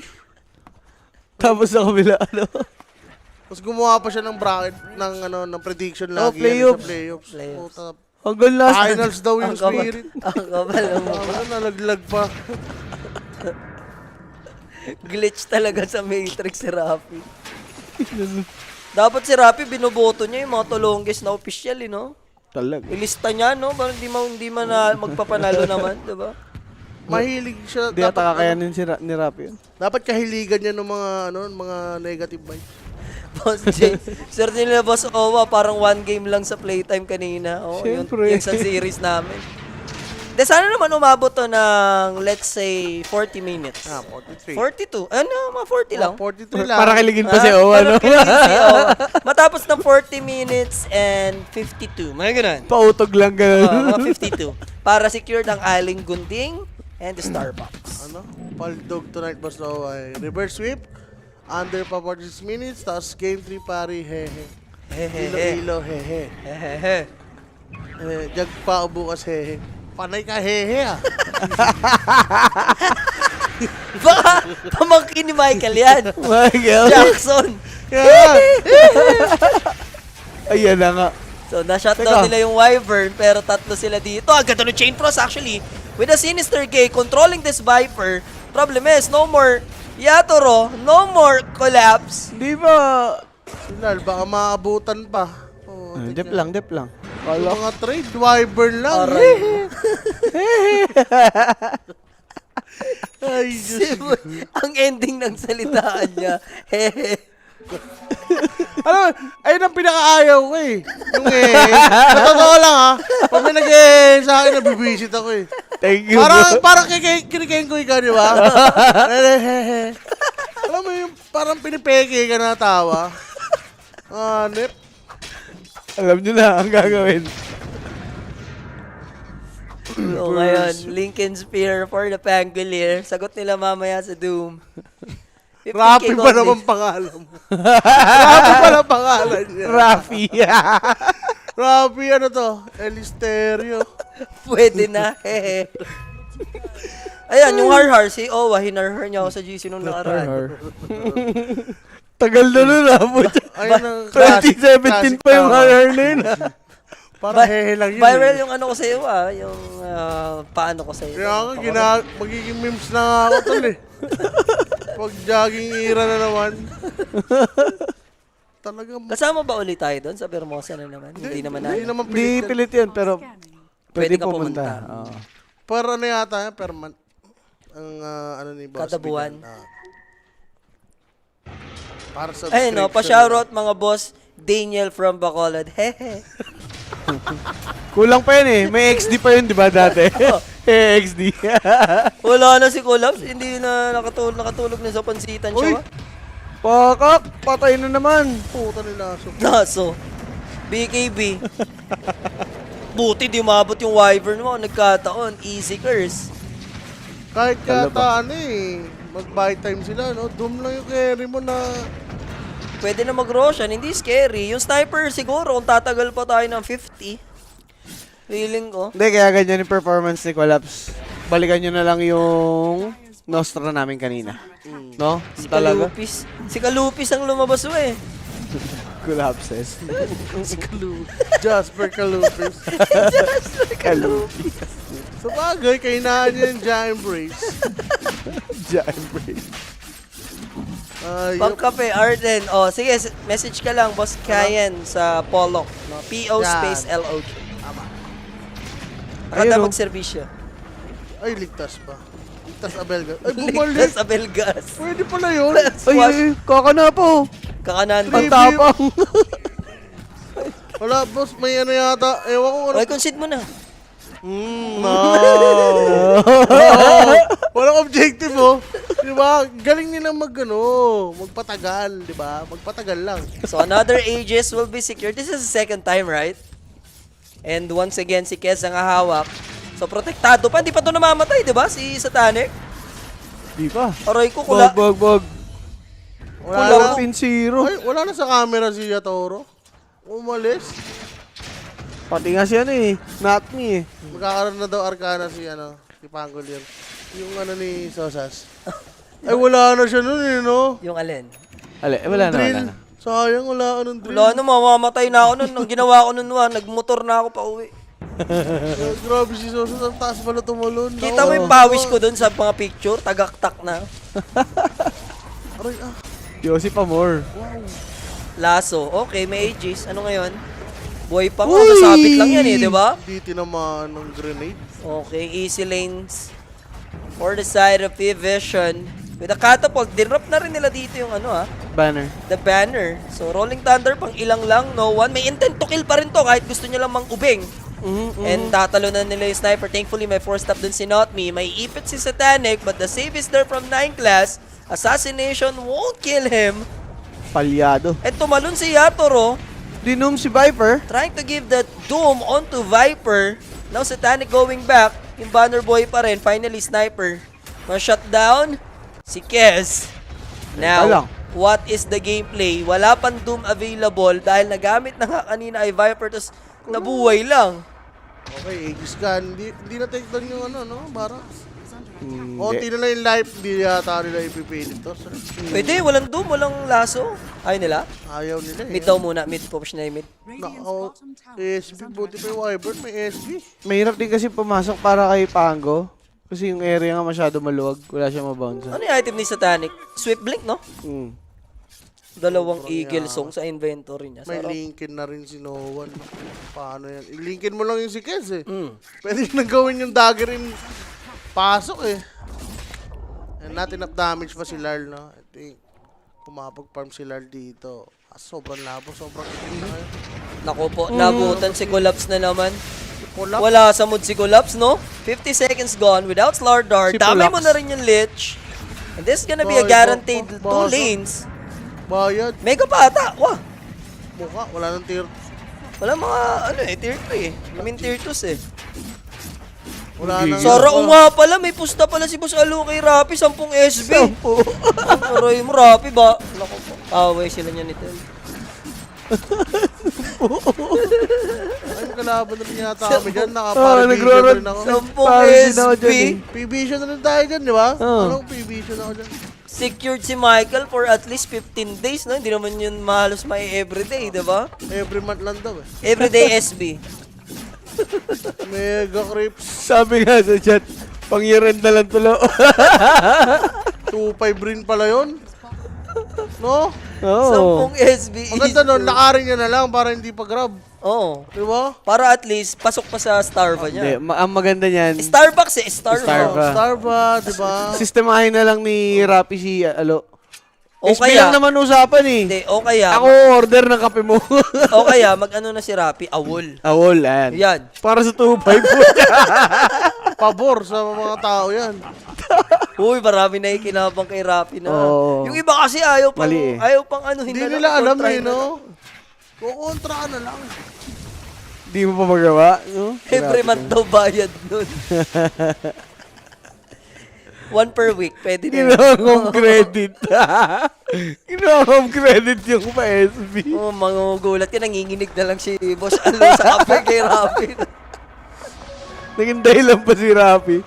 Speaker 1: Tapos sa kabila, ano?
Speaker 3: Tapos gumawa pa siya ng bracket ng ano ng prediction lagi
Speaker 1: playoffs.
Speaker 3: sa playoffs.
Speaker 4: Playoffs.
Speaker 3: Puta,
Speaker 1: Hanggang last.
Speaker 3: finals daw yung
Speaker 4: Ang kabal.
Speaker 3: spirit.
Speaker 4: Ang kabal mo.
Speaker 3: Ano, nalaglag pa.
Speaker 4: Glitch talaga sa Matrix si Rapi. Dapat si Rapi binoboto niya yung mga tulongges na official, no?
Speaker 1: Talag.
Speaker 4: Ilista niya, no? Parang hindi man na magpapanalo naman, di ba?
Speaker 3: Mahilig siya.
Speaker 1: Di ata kakayanin si ni Rap yun.
Speaker 3: Dapat kahiligan niya ng mga ano, mga negative vibes.
Speaker 4: Boss J. Sir nila Boss Owa, parang 1 game lang sa playtime kanina. Oh,
Speaker 1: Siyempre.
Speaker 4: yung sa series namin. De, sana naman umabot to ng, let's say, 40 minutes.
Speaker 3: 43.
Speaker 4: 42. Ano, mga 40 lang.
Speaker 3: 43 lang.
Speaker 1: Para kiligin pa si Owa, no?
Speaker 4: Parang kiligin si Owa. Matapos ng 40 minutes and 52. Mga ganun.
Speaker 1: Pautog lang ganun.
Speaker 4: Mga 52. Para secured ang Aling Gunding and the Starbucks.
Speaker 3: Ano? Paldog tonight basta ay reverse sweep. Under pa 46 minutes. Tapos game 3 pari hehe. Ilo hehe.
Speaker 4: Hehehe.
Speaker 3: Jag pa bukas hehe. Panay ka hehe ah.
Speaker 4: Baka pamangkin ni Michael yan.
Speaker 1: Michael.
Speaker 4: Jackson.
Speaker 3: Yeah.
Speaker 1: Ayan na nga.
Speaker 4: So, na-shutdown
Speaker 1: Teka.
Speaker 4: nila yung Wyvern, pero tatlo sila dito. Ang ganda ng Chain Frost actually. With a Sinister Gate controlling this Viper. Problem is, no more Yatoro, no more Collapse.
Speaker 1: Di ba?
Speaker 3: Silal, baka maabutan pa. Oh,
Speaker 1: Dep lang.
Speaker 3: Yung mga trade, Wyvern lang.
Speaker 4: Aray.
Speaker 3: Ay, Diyos.
Speaker 4: Ang ending ng salitaan niya.
Speaker 3: Alam mo, ayun ang pinakaayaw ko eh. Yung sa totoo lang ha. Pag may sa akin, nabibisit ako eh.
Speaker 1: Thank you.
Speaker 3: Parang kinikengo ka, di ba? Alam mo yung parang pinipeke ka na tawa. Nip.
Speaker 1: Alam nyo na ang gagawin.
Speaker 4: So ngayon, Lincoln Spear for the Pangolier. Sagot nila mamaya sa Doom. 15K
Speaker 3: Rapi ba
Speaker 4: only.
Speaker 3: naman pangalan mo? Rapi pala pangalan niya.
Speaker 1: Rafi.
Speaker 3: Rapi ano to? Elisterio.
Speaker 4: Pwede na. Ayan, yung har-har, si Owa, hinar-har niya ako sa GC nung nakaraan.
Speaker 1: Tagal na nun
Speaker 3: Ayun ang
Speaker 1: 2017 pa yung hair na yun.
Speaker 3: Para hehe lang yun.
Speaker 4: Viral
Speaker 3: eh.
Speaker 4: yung ano ko sa iyo yung paano ko sa iyo.
Speaker 3: Kaya nga, magiging memes na nga ako tol eh. Pag jogging era na naman. Talagang
Speaker 4: Kasama ba ulit tayo doon sa Bermosa na naman? Hindi naman
Speaker 3: Hindi
Speaker 4: na.
Speaker 3: naman
Speaker 1: Hindi
Speaker 3: pilit.
Speaker 1: pilit yan, pero
Speaker 4: Pwede
Speaker 1: pwede
Speaker 4: ka pumunta.
Speaker 1: pumunta. Oo.
Speaker 3: Per ano yata yan, per month. Ang ano ni Boss.
Speaker 4: Kada buwan.
Speaker 3: Bigan. Para sa
Speaker 4: Ayun no, pa-shoutout mga boss. Daniel from Bacolod. Hehe.
Speaker 1: Kulang pa yun eh. May XD pa yun, di ba, dati? XD.
Speaker 4: Wala na si Collapse. Hindi na nakatulog na sa pansitan
Speaker 3: Uy!
Speaker 4: siya.
Speaker 1: Pakak! Patay na naman.
Speaker 3: Puta nila. So,
Speaker 4: Naso. BKB. Buti di umabot yung Wyvern mo. Nagkataon. Easy curse.
Speaker 3: kahit yata ano eh, mag-buy time sila, no? Doom lang yung carry mo na...
Speaker 4: Pwede na mag-Roshan. Hindi scary. Yung sniper siguro kung tatagal pa tayo ng 50. Feeling ko.
Speaker 1: Hindi, kaya ganyan yung performance ni Collapse. Balikan nyo na lang yung Nostra namin kanina. No?
Speaker 4: Si
Speaker 1: Talaga?
Speaker 4: Kalupis. Si Kalupis ang lumabas mo eh.
Speaker 1: Collapses.
Speaker 3: Jasper Calupis.
Speaker 1: Kalupis.
Speaker 3: Sa bagay, kainaan niya yung Giant Embrace.
Speaker 1: Giant brain.
Speaker 3: Ayop.
Speaker 4: Pangkape, Arden. Oh, sige, message ka lang, Boss Kayan sa Polok. No? PO
Speaker 3: Yan.
Speaker 4: space LOG.
Speaker 1: Ayun,
Speaker 4: Nakata
Speaker 1: oh.
Speaker 4: magserbisyo.
Speaker 3: Ay, ligtas pa. Ligtas Abelga. Ay, bumalik.
Speaker 4: Ligtas sa Belgas.
Speaker 3: Pwede pala yun.
Speaker 1: Ay, kaka na po.
Speaker 4: Kakanan
Speaker 1: Ang
Speaker 4: pa.
Speaker 1: tapang.
Speaker 3: Wala, boss. May ano yata. Ewan ko.
Speaker 4: Okay, concede mo na.
Speaker 3: No. Walang objective, oh. Di ba? Galing nilang magpatagal, di ba? Magpatagal lang.
Speaker 4: So another Aegis will be secured. This is the second time, right? And once again, si Kez ang hahawak. So protektado pa. Hindi pa ito namamatay, di ba? Si Satanic.
Speaker 1: Di pa.
Speaker 4: Aray ko, kula.
Speaker 1: Bog.
Speaker 3: Wala na.
Speaker 1: Pin zero.
Speaker 3: Ay, wala na sa camera si Yatoro. Umalis.
Speaker 1: Pati nga siya eh. Not me eh.
Speaker 3: Magkakaroon na daw Arcana si Pangolier. Yung ni Sosas. Ay, wala na siya nun eh, no?
Speaker 4: Yung alin.
Speaker 1: Wala
Speaker 3: Drill.
Speaker 1: na.
Speaker 3: Sayang, wala ka ng drill.
Speaker 4: Wala na, mamamatay na ako nun. Nung ginawa ko nun, nagmotor na ako pa uwi.
Speaker 3: Grabe si Sosas. Ang taas pala tumalon.
Speaker 4: Kita mo yung pawis ko dun sa mga picture, tagaktak na.
Speaker 3: Aray,
Speaker 1: Yossi pa more.
Speaker 4: Laso. Okay, may Aegis. Ano ngayon? Buhay pa nga, sasabit lang yan eh, di ba?
Speaker 3: Hindi tinamaan ng grenade.
Speaker 4: Okay, easy lanes for the side of Vision. With a catapult, dinrop na rin nila dito yung
Speaker 1: Banner.
Speaker 4: the banner. So, Rolling Thunder, pang ilang lang, no one. May intent to kill pa rin to kahit gusto niya lang mang-ubing. And tatalo na nila yung sniper. Thankfully, may 4-stop dun si Not Me. May ipit si Satanic, but the save is there from 9 class. Assassination won't kill him.
Speaker 1: Palyado.
Speaker 4: And tumalon si Yatoro,
Speaker 1: Dinom si Viper.
Speaker 4: trying to give that doom onto Viper. Now Satanic going back. Yung banner boy pa rin. Finally, sniper. Ma-shutdown si Kez. Now, what is the gameplay? Wala pang doom available dahil nagamit na nga kanina ay Viper tapos nabuhay lang.
Speaker 3: Okay, Aegis Gun. Hindi na take down yung no? Bara. Konti na lang yung life, hindi yata nila ipipilit to. Sir.
Speaker 4: Pwede, walang doom, walang laso. Ayaw nila?
Speaker 3: Ayaw nila eh.
Speaker 4: Mid daw muna, mid. Push na yung mid.
Speaker 3: Nako, SB, buti pa yung Wyvern, may SB.
Speaker 1: Mahirap din kasi pumasok para kay Pango. Kasi yung area nga masyado maluwag. Wala siya mabounce.
Speaker 4: Ano yung item ni Satanic? Swift Blink, no?
Speaker 1: Mm.
Speaker 4: Dalawang Eagle Song sa inventory niya.
Speaker 3: May
Speaker 4: Sarap.
Speaker 3: linkin na rin si Noan. Paano yan? I-linkin mo lang yung si Kez eh.
Speaker 4: Mm.
Speaker 3: Pwede na gawin yung dagger in pasok eh. And not enough damage pa si Larl, no? I think kumapag-farm si Larl dito. Sobrang labo, sobrang itim na kayo.
Speaker 4: Naku po, nabutan si Collapse na naman.
Speaker 3: Collapse.
Speaker 4: Wala sa mood si Collapse, no? 50 seconds gone without Slardar.
Speaker 1: Si
Speaker 4: Damay mo
Speaker 1: Collapse.
Speaker 4: na rin yung Lich. And this is gonna be a
Speaker 3: Boy,
Speaker 4: guaranteed
Speaker 3: basa.
Speaker 4: 2 lanes.
Speaker 3: Bayad.
Speaker 4: Mega pa ata. Wah!
Speaker 3: Mukha, wala nang tier.
Speaker 4: Wala mga, ano eh, tier 3 eh. I mean tier 2 eh.
Speaker 3: Wala nang...
Speaker 4: Sara o nga pala, may pusta pala si Boss Alu kay Rappi, 10 SB. 10. Aray mo, Rappi ba? Naku po. Away sila niya nito.
Speaker 3: Ay, kalaban na rin yata kami dyan. Nakaparibigyan
Speaker 1: nagro-run.
Speaker 3: rin ako.
Speaker 4: 10 SB.
Speaker 3: PB na rin tayo dyan, di ba?
Speaker 1: Oo.
Speaker 3: Anong PB ako dyan?
Speaker 4: Secured si Michael for at least 15 days, no? Hindi naman yun mahalos may everyday, di ba?
Speaker 3: Every month lang daw eh.
Speaker 4: Everyday SB.
Speaker 3: Mega creeps.
Speaker 1: Sabi nga sa chat, pang-year-end na lang tulo.
Speaker 3: 2.5 rin pala yun. No?
Speaker 1: Oo.
Speaker 4: 10 SB.
Speaker 3: Maganda nun, lakarin niya na lang para hindi pa-grab.
Speaker 4: Oo.
Speaker 3: Di ba?
Speaker 4: Para at least, pasok pa sa Starva
Speaker 1: Hindi,
Speaker 4: niya.
Speaker 1: ang maganda niyan,
Speaker 4: Starbucks eh, Starva.
Speaker 1: Starva.
Speaker 3: Starba, di ba?
Speaker 1: sistemahin na lang ni Rappi si Alo.
Speaker 4: O
Speaker 1: SB lang naman usapan eh.
Speaker 4: Hindi, o kaya,
Speaker 1: Ako order ng kape mo.
Speaker 4: o kaya, mag-ano na si Rappi, awol.
Speaker 1: Awol, ayan.
Speaker 4: Yan.
Speaker 1: Para sa 2.5 po.
Speaker 3: Pabor sa mga tao yan.
Speaker 4: Uy, marami na ikinabang kay Rappi na.
Speaker 1: Oo.
Speaker 4: Yung iba kasi ayaw pang,
Speaker 1: Mali eh.
Speaker 4: ayaw pang ano,
Speaker 3: Hindi nila alam eh, no? Kukontra ka na lang.
Speaker 1: Di mo pa magawa, no?
Speaker 4: Every month daw bayad nun. 1 per week, pwede na.
Speaker 1: Ginawa kong credit. Ginawa kong credit yung pa-SB.
Speaker 4: Oh, mangugulat ka, nanginginig na lang si Boss Alo sa kape kay Rappi.
Speaker 1: Naging dahilan pa si Rappi.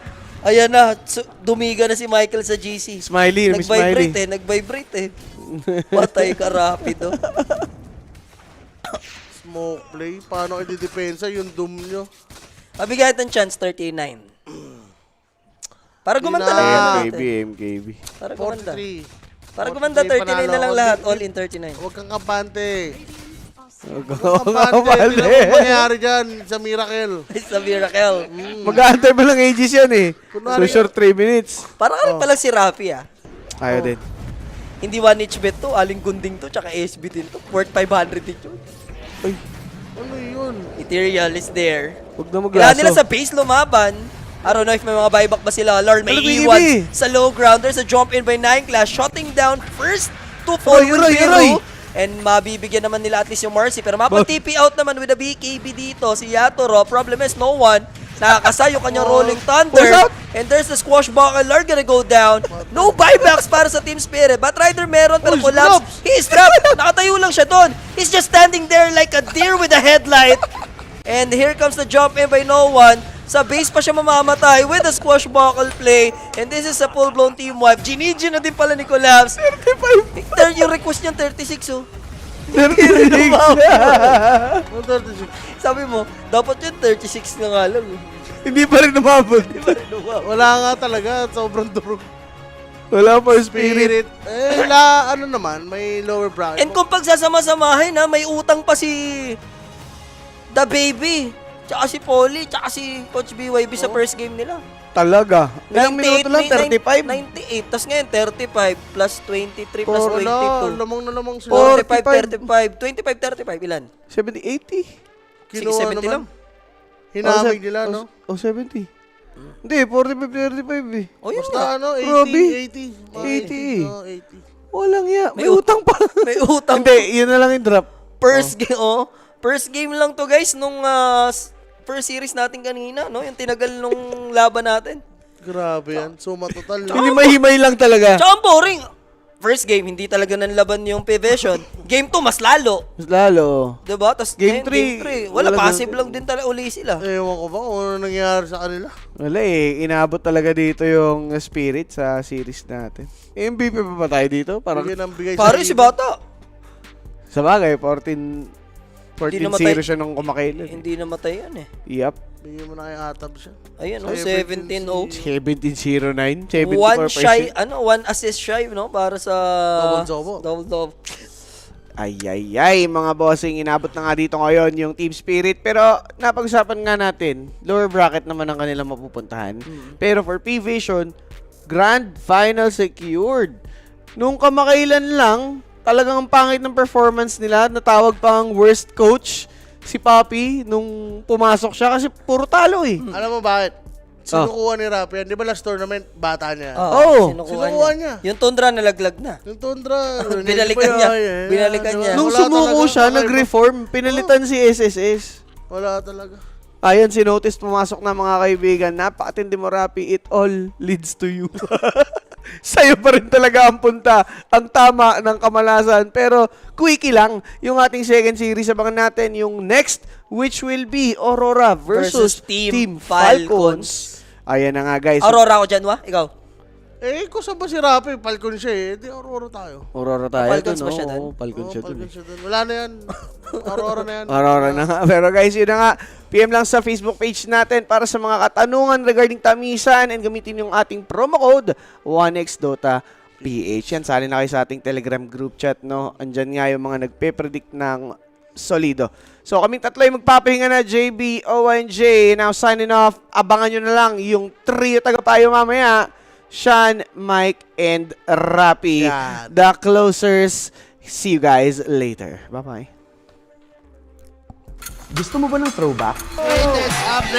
Speaker 4: Ayan na, dumiga na si Michael sa GC.
Speaker 1: Smiley, Miss Smiley.
Speaker 4: Nag-vibrate eh. Patay ka Rappi do.
Speaker 3: Smoke play. Paano i-depensa yung doom nyo?
Speaker 4: Mabigay ng chance 39. Para gumanda
Speaker 3: Di
Speaker 4: lang
Speaker 3: na.
Speaker 4: yan
Speaker 1: MKB,
Speaker 4: natin.
Speaker 1: MKB.
Speaker 4: Para gumanda.
Speaker 3: 43.
Speaker 4: Para gumanda 39 na lang lahat, all in 39.
Speaker 3: Huwag kang kampante.
Speaker 1: Oo
Speaker 3: Kampante.
Speaker 1: nga,
Speaker 3: Tignan mo kung mangyari dyan sa Miracle.
Speaker 4: Sa Miracle.
Speaker 1: Mag-aantay mo lang ages yan eh. So
Speaker 3: Kunwari-
Speaker 1: short 3 minutes.
Speaker 4: Para ka rin palang si Rappi ah.
Speaker 1: Ayaw din.
Speaker 4: Hindi 1 bet to, aling gunding to, tsaka SB din to. Worth 500 each yun.
Speaker 1: Ay,
Speaker 3: Ano yun?
Speaker 4: Ethereal is there.
Speaker 1: huwag na
Speaker 4: Kailangan nila
Speaker 1: maglaso.
Speaker 4: sa base lumaban. I don't know if may mga buyback ba sila. Lord, may
Speaker 1: Ano ba,
Speaker 4: iwan
Speaker 1: Ibi?
Speaker 4: sa low ground. There's a jump in by 9 class. Shutting down first to fall with
Speaker 1: Aray,
Speaker 4: Vero.
Speaker 1: aray.
Speaker 4: And mabibigyan naman nila at least yung Mercy. Pero mapag-TP out naman with a BKB dito. Si Yatoro. Problem is no one. Nakakasay yung kanyang Rolling Thunder.
Speaker 1: Force out.
Speaker 4: And there's the squash buckle. Lord gonna go down. No buybacks para sa Team Spirit. Batrider meron pero
Speaker 3: Oh, he's
Speaker 4: collapse.
Speaker 3: trapped.
Speaker 4: He is trapped. Nakatayo lang siya doon. He's just standing there like a deer with a headlight. And here comes the jump in by no one. Sa base pa siya mamamatay with a squash buckle play. And this is a full-blown team wipe. Ginigi na din pala ni Collapse. 35. Yung request niya 36 oh.
Speaker 1: 36.
Speaker 3: Ano 36?
Speaker 4: Sabi mo, dapat yun 36 na nga lang.
Speaker 1: Hindi pa rin umabot.
Speaker 3: Wala nga talaga. Sobrang durog.
Speaker 1: Wala pa spirit.
Speaker 3: Spirit. Ano naman, may lower bracket.
Speaker 4: And kung pagsasama-samahin ha, may utang pa si The Baby. Tsaka si Polly, tsaka si Coach BYB sa first game nila.
Speaker 1: Talaga. Ilang minuto lang? 35?
Speaker 4: 98. Tapos ngayon, 35 plus 23 plus
Speaker 3: Wala,
Speaker 4: 22.
Speaker 3: lamang na lamang sila.
Speaker 4: 45, 35, 25, ilan?
Speaker 1: 70, 80?
Speaker 4: Sige,
Speaker 3: Kinuha
Speaker 4: 70
Speaker 3: naman.
Speaker 4: lang.
Speaker 3: Hinamig nila, no?
Speaker 1: Oh, 70. Hindi, 45, 35 eh.
Speaker 4: O yun
Speaker 3: Basta
Speaker 4: nga.
Speaker 3: ano, 80,
Speaker 1: Grabe.
Speaker 3: 80.
Speaker 1: 80.
Speaker 3: Oh, 80.
Speaker 1: Walang ya. May
Speaker 4: May
Speaker 1: utang pa.
Speaker 4: May utang.
Speaker 1: Hindi, yun na lang yung drop.
Speaker 4: First game, First game lang to guys nung first series natin kanina, no? Yung tinagal nung laban natin.
Speaker 3: Grabe yan. Suma total.
Speaker 1: Hinimay-himay lang talaga.
Speaker 4: Tsaka ang boring. first game, hindi talaga nanlaban yung P-Vision. Game 2, mas lalo.
Speaker 1: Mas lalo.
Speaker 4: Diba? Tapos
Speaker 1: Game
Speaker 4: game
Speaker 1: three,
Speaker 4: 3, wala,
Speaker 1: wala
Speaker 4: passive
Speaker 1: na-
Speaker 4: lang din talaga uli sila.
Speaker 3: Ewan ko ba kung ano nangyari sa kanila.
Speaker 1: Wala eh, inabot talaga dito yung spirit sa series natin. MVP pa ba tayo dito? Parang
Speaker 3: Bigyan ng bigay
Speaker 4: Pare si Bata.
Speaker 1: sa bagay, 14-0
Speaker 4: namatay.
Speaker 1: siya nung kumakailan.
Speaker 4: Hindi namatay yan eh.
Speaker 1: Yup.
Speaker 3: Bigyan mo na kay Atab siya.
Speaker 4: Ayun, oh,
Speaker 3: 17-0.
Speaker 1: 17-09, 74%.
Speaker 4: One shy, one assist shy, no? Para sa...
Speaker 3: Double-double.
Speaker 4: Double-double.
Speaker 1: Ay, mga bossing, inabot na nga dito ngayon yung Team Spirit. Pero napag-usapan nga natin, lower bracket naman ang kanilang mapupuntahan. Pero for P-Vision, Grand Final secured. Nung kamakailan lang, talagang ang pangit ng performance nila. Natawag pang worst coach si Papi nung pumasok siya kasi puro talo eh.
Speaker 3: Alam mo bakit? Sinukuha ni Rapi yan. Di ba last tournament, bata niya?
Speaker 1: Oo.
Speaker 3: Sinukuha niya.
Speaker 4: Yung Tundra nalaglag na.
Speaker 3: Yung Tundra.
Speaker 4: Binalikan niya. Binalikan niya.
Speaker 1: Nung
Speaker 3: Wala
Speaker 1: sumuko
Speaker 3: talaga,
Speaker 1: siya,
Speaker 3: kakaiba.
Speaker 1: nag-reform, pinalitan si SSS.
Speaker 3: Wala talaga.
Speaker 1: Ayun, si Notice pumasok na mga kaibigan. Napakatindi mo, Rapi. It all leads to you. Sa'yo pa rin talaga ang punta. Ang tama ng kamalasan. Pero, quickie lang. Yung ating second series, abangan natin yung next, which will be Aurora versus Team Falcons. Ayan na nga, guys.
Speaker 4: Aurora ako dyan, wa? Ikaw?
Speaker 3: Eh, kung saan ba si Rapi? Falcon siya eh. Di Aurora tayo.
Speaker 1: Aurora tayo.
Speaker 4: Falcons
Speaker 1: dun,
Speaker 4: ba siya dun?
Speaker 1: Oo, Falcons siya dun.
Speaker 3: Falcon
Speaker 1: eh.
Speaker 3: siya dun. Wala na yan. Aurora na yan.
Speaker 1: Aurora na nga. Pero guys, yun na nga. PM lang sa Facebook page natin para sa mga katanungan regarding tamisan and gamitin yung ating promo code 1xDotaPH. Yan, sali na kayo sa ating Telegram group chat, no? Andyan nga yung mga nagpe-predict ng solido. So, kaming tatlo yung magpapahinga na, JB, ONJ. Now, signing off. Abangan nyo na lang yung trio tagapayo mamaya. Sean, Mike, and Rapi.
Speaker 3: Yan.
Speaker 1: The closers. See you guys later. Bye-bye. Gusto mo ba ng throwback?
Speaker 3: Latest update.